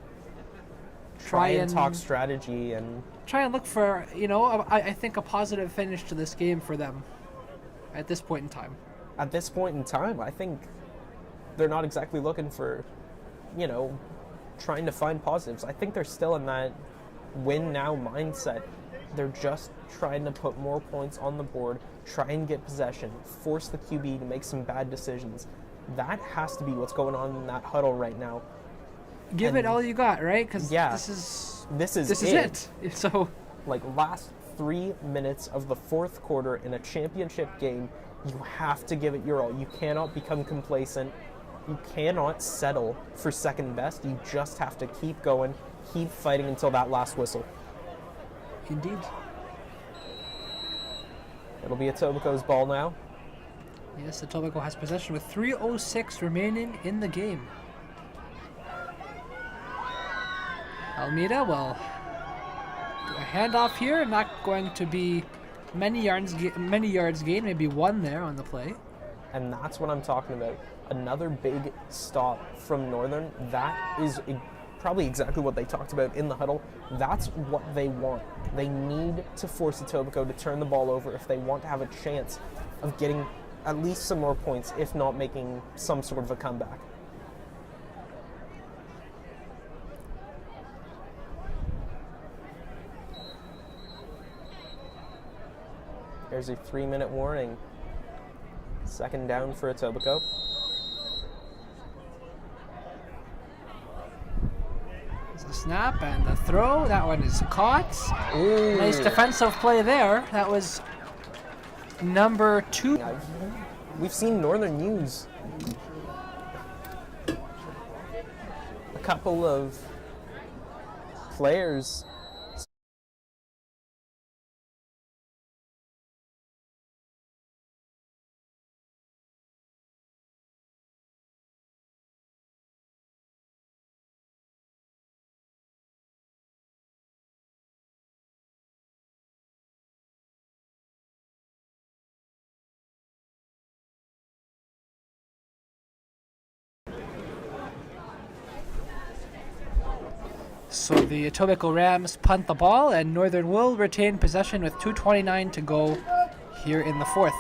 Try and talk strategy and Try and look for, you know, I think a positive finish to this game for them at this point in time. at this point in time, I think they're not exactly looking for, you know, trying to find positives. I think they're still in that win now mindset. They're just trying to put more points on the board, try and get possession, force the QB to make some bad decisions. That has to be what's going on in that huddle right now. Give it all you got, right? Because Yeah. this is it. So Like last 3 minutes of the fourth quarter in a championship game, you have to give it your all. You cannot become complacent. You cannot settle for second best. You just have to keep going, keep fighting until that last whistle. indeed. It'll be Etobicoke's ball now. Yes, Etobicoke has possession with 3:06 remaining in the game. Almeida will do a handoff here, not going to be Many yards gained, maybe one there on the play. And that's what I'm talking about. Another big stop from Northern. That is probably exactly what they talked about in the huddle. That's what they want. They need to force Etobicoke to turn the ball over if they want to have a chance of getting at least some more points, if not making some sort of a comeback. There's a 3-minute warning. Second down for Etobicoke. The snap and the throw. That one is caught. Ooh. Nice defensive play there. That was number 2. We've seen Northern use a couple of players. So the Etobicoke Rams punt the ball, and Northern will retain possession with 2:29 to go here in the 4th.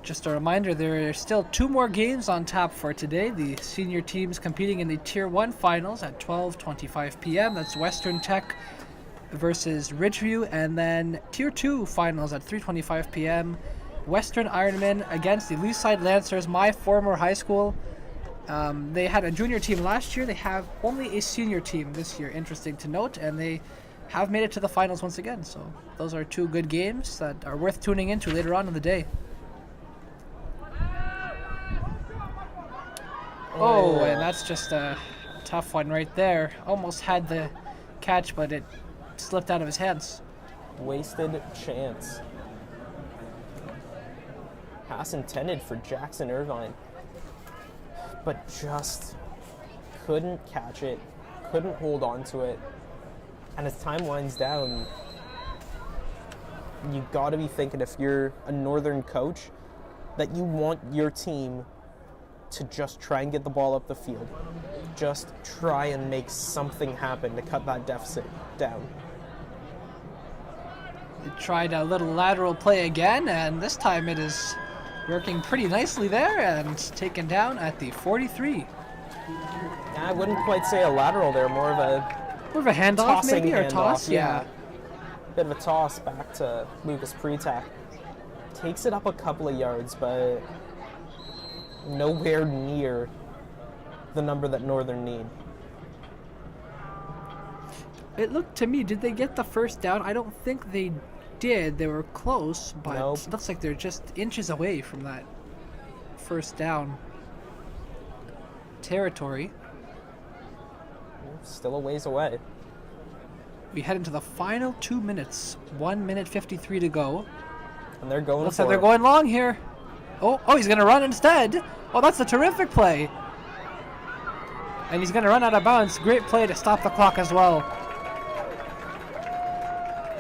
Just a reminder, there are still 2 more games on tap for today. The senior teams competing in the Tier 1 finals at 12:25 p.m. That's Western Tech versus Ridgeview, and then Tier 2 finals at 3:25 p.m. Western Ironman against the Leaside Lancers, my former high school. They had a junior team last year. They have only a senior team this year, interesting to note, and they have made it to the finals once again. So those are 2 good games that are worth tuning into later on in the day. Oh, and that's just a tough one right there. Almost had the catch, but it slipped out of his hands. Wasted chance. Pass intended for Jackson Irvine, but just couldn't catch it, couldn't hold on to it. And as time winds down, you got to be thinking, if you're a Northern coach, that you want your team to just try and get the ball up the field. Just try and make something happen to cut that deficit down. They tried a little lateral play again, and this time it is working pretty nicely there and taken down at the 43. I wouldn't quite say a lateral there, more of a handoff maybe, or handoff, toss? Yeah. Bit of a toss back to Lucas Pretak. Takes it up a couple of yards, but nowhere near the number that Northern need. It looked to me, did they get the first down? I don't think they did. They were close, but Nope. it looks like they're just inches away from that first down territory. Still a ways away. We head into the final 2 minutes. 1 minute 53 to go. And they're going Looks for like they're it. going long here. Oh, he's going to run instead. Oh, that's a terrific play. And he's going to run out of bounds. Great play to stop the clock as well.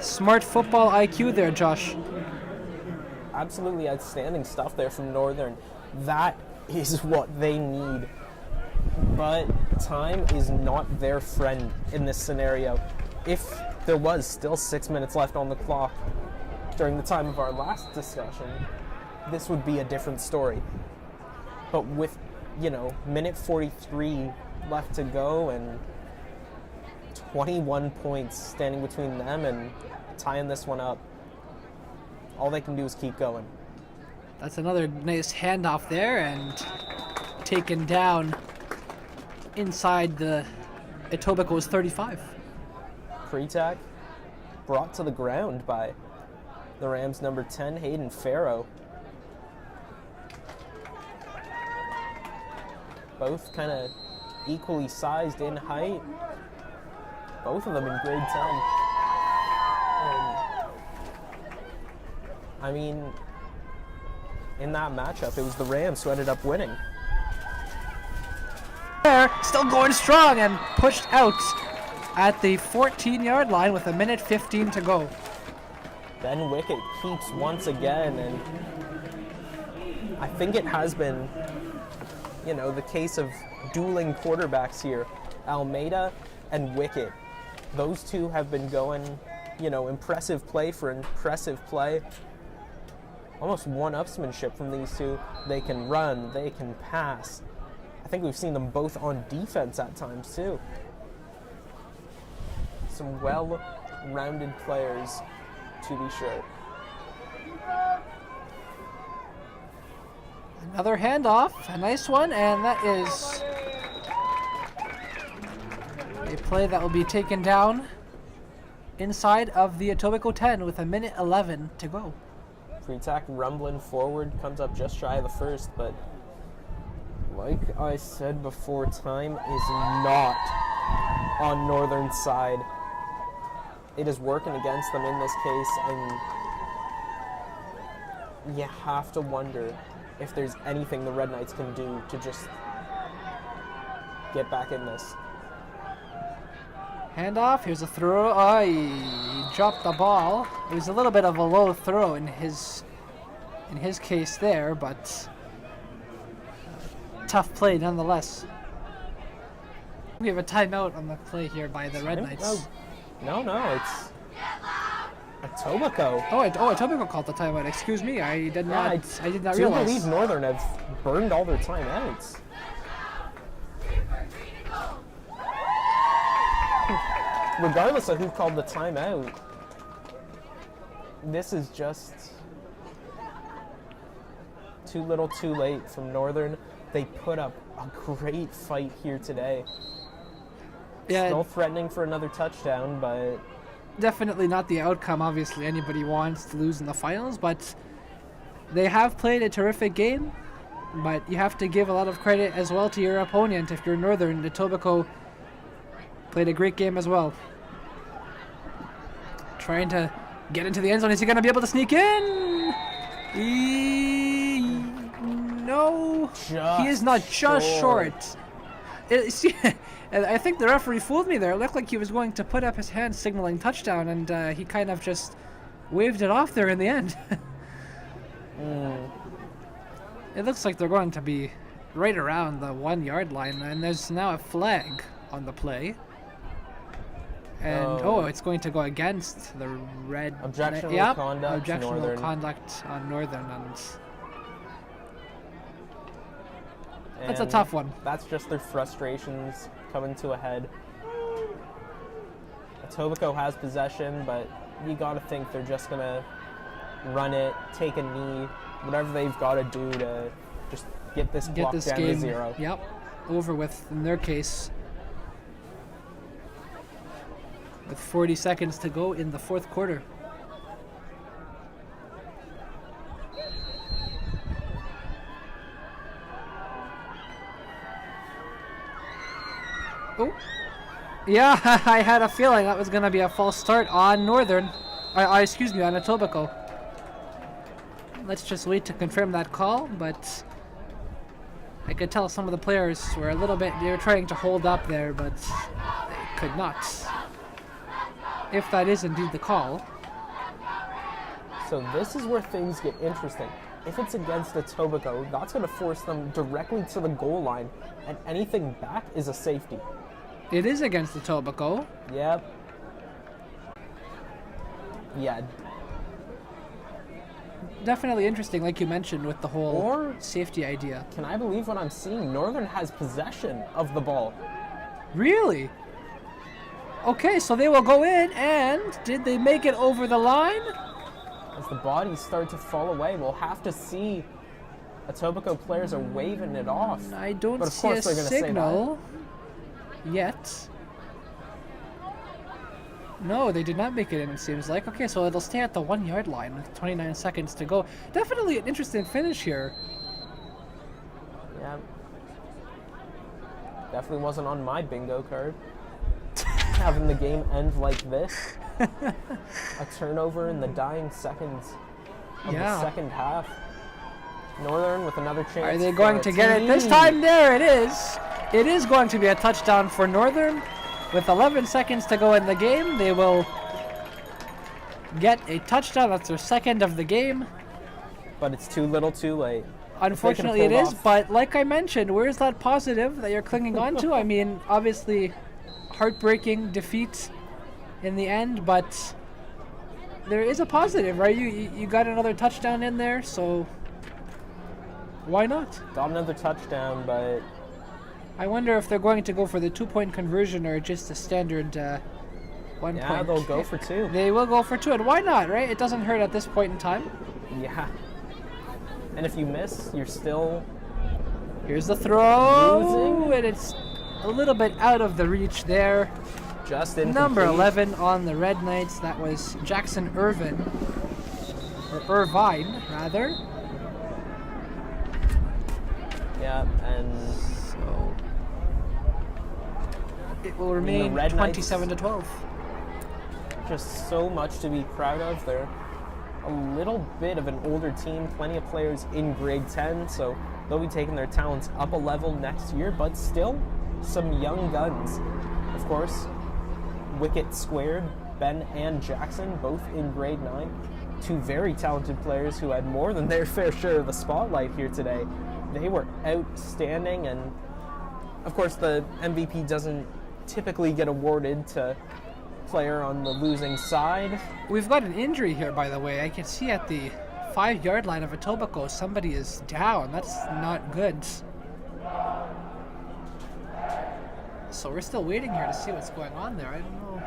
Smart football IQ there, Josh. Absolutely outstanding stuff there from Northern. That is what they need. But time is not their friend in this scenario. If there was still 6 minutes left on the clock during the time of our last discussion, this would be a different story. But with, minute 43 left to go and 21 points standing between them and tying this one up, all they can do is keep going. That's another nice handoff there, and taken down inside the Etobicoke's 35. Pretak brought to the ground by the Rams' number 10, Hayden Farrow. Both kind of equally sized in height. Both of them in grade 10. And, in that matchup, it was the Rams who ended up winning. There, there, still going strong and pushed out at the 14-yard line with 1:15 to go. Ben Wickett keeps once again, and I think it has been, you know, the case of dueling quarterbacks here. Almeida and Wickett. Those two have been going, you know, impressive play for impressive play. Almost one-upsmanship from these two. They can run, they can pass. I think we've seen them both on defense at times too. Some well-rounded players, to be sure. Another handoff, a nice one, and that is a play that will be taken down inside of the Etobicoke 10 with 1:11 to go. Free tack rumbling forward, comes up just shy of the first, but like I said before, time is not on Northern's side. It is working against them in this case, and you have to wonder if there's anything the Red Knights can do to just get back in this. Handoff, here's a throw. Oh, he dropped the ball. It was a little bit of a low throw in his case there, but tough play nonetheless. We have a timeout on the play here by the Red Knights. No, it's Etobicoke. Etobicoke called the timeout. Excuse me, I did not I realize. believe Northern have burned all their timeouts. Regardless of who called the timeout, this is just too little too late from Northern. They put up a great fight here today. Yeah, Still threatening for another touchdown, but definitely not the outcome, obviously, anybody wants to lose in the finals, but they have played a terrific game, but you have to give a lot of credit as well to your opponent. If you're Northern, Etobicoke played a great game as well. Trying to get into the end zone. Is he going to be able to sneak in? No. He is not just short. I think the referee fooled me there. It looked like he was going to put up his hand signaling touchdown, and he kind of just waved it off there in the end. It looks like they're going to be right around the 1-yard line, and there's now a flag on the play. And it's going to go against the Red. Objectionable conduct. Objectionable Northern. conduct on Northern, and that's a tough one. That's just their frustrations coming to a head. Etobicoke has possession, but you got to think they're just gonna run it, take a knee, whatever they've got to do to just get this clock down to 0. Yep, over with in their case. With 40 seconds to go in the fourth quarter. Oh, yeah, I had a feeling that was going to be a false start on Northern. Excuse me, on Etobicoke. Let's just wait to confirm that call, but I could tell some of the players were they were trying to hold up there, but they could not. If that is indeed the call. So this is where things get interesting. If it's against Etobicoke, that's going to force them directly to the goal line, and anything back is a safety. It is against Etobicoke. Yep. Yeah. Definitely interesting, like you mentioned, with the whole safety idea. Can I believe what I'm seeing? Northern has possession of the ball. Really? Okay, so they will go in, and did they make it over the line? As the bodies start to fall away, we'll have to see. Etobicoke players are waving it off. I don't but of see course a they're signal yet. No, they did not make it in, it seems like. Okay, so it'll stay at the 1-yard line with 29 seconds to go. Definitely an interesting finish here. Yeah. Definitely wasn't on my bingo card. Having the game end like this. A turnover in the dying seconds of the second half. Northern with another chance. Are they going to get it this time? There it is. It is going to be a touchdown for Northern. With 11 seconds to go in the game, they will get a touchdown. That's their second of the game. But it's too little too late. Unfortunately it is, but like I mentioned, where's that positive that you're clinging on to? I mean, obviously, heartbreaking defeat in the end, but there is a positive, right? You got another touchdown in there, so why not? Got another touchdown, but I wonder if they're going to go for the 2-point conversion or just a standard 1 point. yeah, they'll go for 2. They will go for 2, and why not, right? It doesn't hurt at this point in time. Yeah. And if you miss, you're still... Here's the throw, losing. and it's a little bit out of the reach there. Just incomplete. Number 11 on the Red Knights, that was Jackson Irvine, or Irvine, rather. Yeah, and So it will remain Red 27-12. just so much to be proud of. They're a little bit of an older team, plenty of players in grade 10, so they'll be taking their talents up a level next year, but still some young guns. Of course, Wicket Squared, Ben and Jackson, both in grade 9. 2 very talented players who had more than their fair share of the spotlight here today. They were outstanding, and of course the MVP doesn't typically get awarded to player on the losing side. We've got an injury here, by the way. I can see at the 5-yard line of Etobicoke, somebody is down. That's not good. So we're still waiting here to see what's going on there. I don't know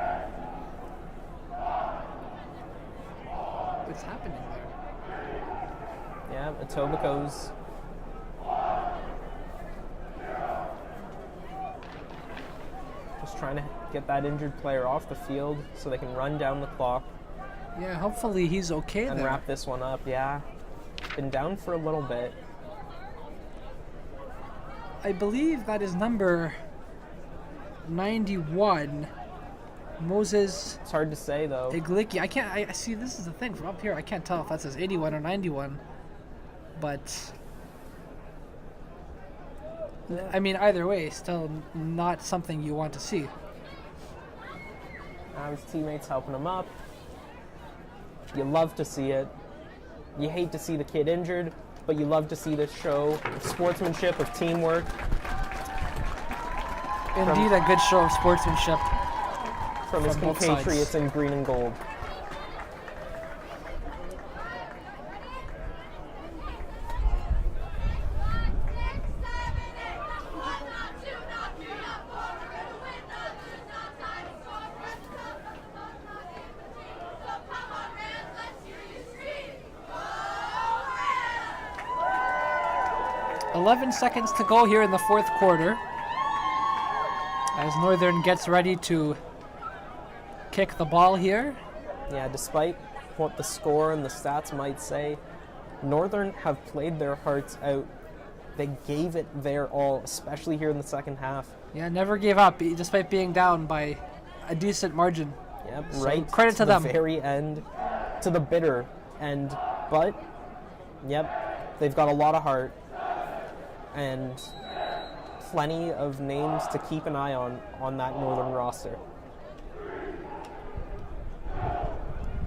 what's happening there. Yeah, Etobicoke's just trying to get that injured player off the field so they can run down the clock Yeah, hopefully he's okay and there. wrap this one up. Yeah, been down for a little bit. I believe that is number 91, Moses It's hard to say though. Iglicki. I see, this is the thing, from up here I can't tell if that says 81 or 91, but I mean, either way, still not something you want to see. Now his teammates helping him up. You love to see it. You hate to see the kid injured, but you love to see this show of sportsmanship, of teamwork. Indeed, a good show of sportsmanship. From his From both sides. compatriots in green and gold. Oh, 11 seconds to go here in the fourth quarter, as Northern gets ready to kick the ball here. Yeah, despite what the score and the stats might say, Northern have played their hearts out. They gave it their all, especially here in the second half. Yeah, never gave up, despite being down by a decent margin. Yep, So right credit to them. the very end, to the bitter end. But, yep, they've got a lot of heart and plenty of names to keep an eye on that Northern roster.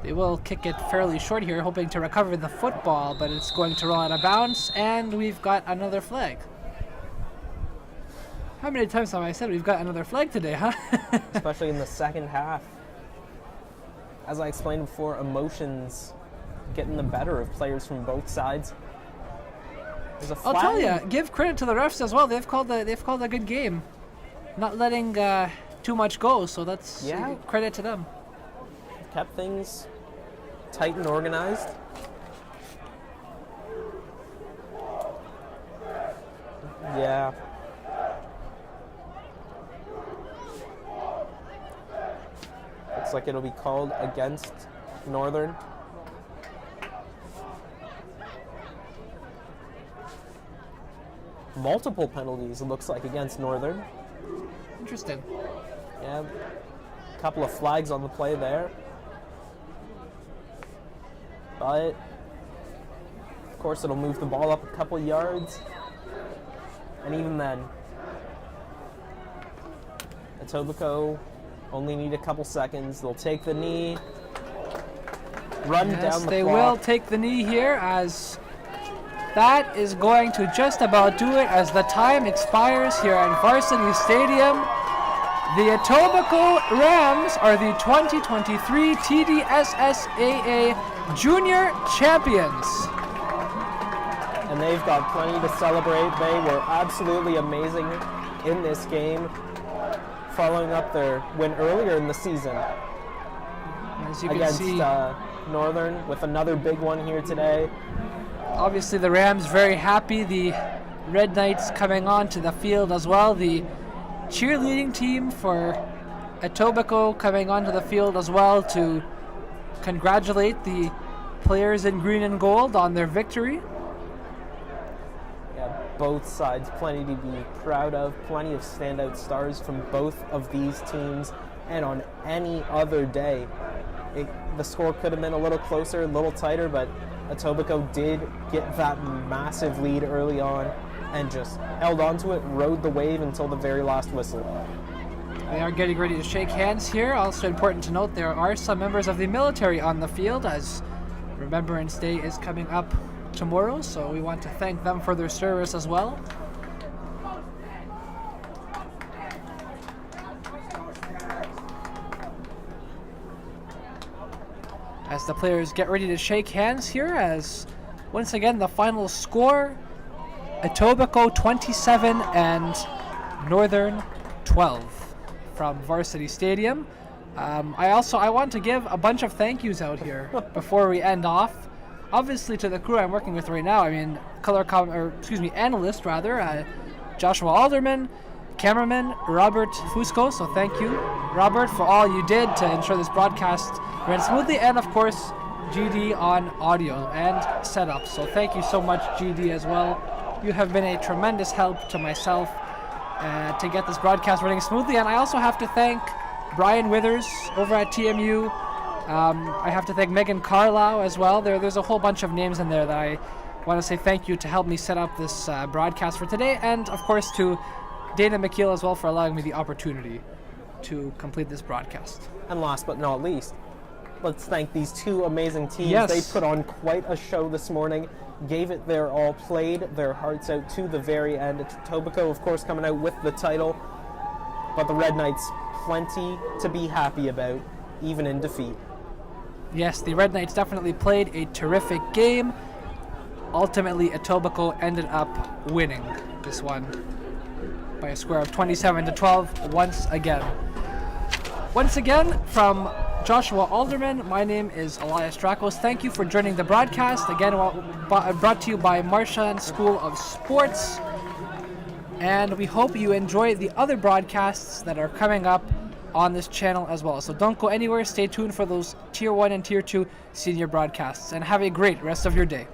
They will kick it fairly short here, hoping to recover the football, but it's going to roll out of bounds, and we've got another flag. How many times have I said we've got another flag today, huh? Especially in the second half. As I explained before, emotions getting the better of players from both sides. There's a I'll flag. tell you, give credit to the refs as well. They've called a good game, not letting too much go. So that's credit to them. Kept things tight and organized. Yeah. Looks like it'll be called against Northern. Multiple penalties, it looks like, against Northern. Interesting. Yeah, a couple of flags on the play there. But, of course, it'll move the ball up a couple yards. And even then, Etobicoke only need a couple seconds. They'll take the knee, run Yes, down the they clock. will take the knee here, as that is going to just about do it as the time expires here at Varsity Stadium. The Etobicoke Rams are the 2023 TDSSAA Junior Champions. And they've got plenty to celebrate. They were absolutely amazing in this game, following up their win earlier in the season As you can against see, Northern, with another big one here today. obviously the Rams very happy. The Red Knights coming on to the field as well. The cheerleading team for Etobicoke coming onto the field as well to congratulate the players in green and gold on their victory. Yeah, both sides plenty to be proud of, plenty of standout stars from both of these teams, and on any other day the score could have been a little closer, a little tighter, but Etobicoke did get that massive lead early on and just held on to it, rode the wave until the very last whistle. They are getting ready to shake hands here. Also important to note, there are some members of the military on the field, as Remembrance Day is coming up tomorrow, so we want to thank them for their service as well. As the players get ready to shake hands here, as once again the final score, Etobicoke 27 and Northern 12 from Varsity Stadium. I want to give a bunch of thank yous out here before we end off. Obviously to the crew I'm working with right now. I mean, analyst rather, Joshua Alderman, cameraman Robert Fusco. So thank you, Robert, for all you did to ensure this broadcast ran smoothly, and of course GD on audio and setup. So thank you so much, GD, as well. You have been a tremendous help to myself to get this broadcast running smoothly. And I also have to thank Brian Withers over at TMU. I have to thank Megan Carlisle as well. There's a whole bunch of names in there that I want to say thank you to help me set up this broadcast for today. And of course to Dana McKeel as well for allowing me the opportunity to complete this broadcast. And last but not least, let's thank these two amazing teams. Yes. They put on quite a show this morning, gave it their all, played their hearts out to the very end. Etobicoke, of course, coming out with the title, but the Red Knights, plenty to be happy about, even in defeat. Yes, the Red Knights definitely played a terrific game. Ultimately, Etobicoke ended up winning this one by a score of 27-12 once again. Once again, from Joshua Alderman, my name is Elias Drakos. Thank you for joining the broadcast. Again, brought to you by Marchand School of Sports. And we hope you enjoy the other broadcasts that are coming up on this channel as well. So don't go anywhere. Stay tuned for those Tier 1 and Tier 2 senior broadcasts. And have a great rest of your day.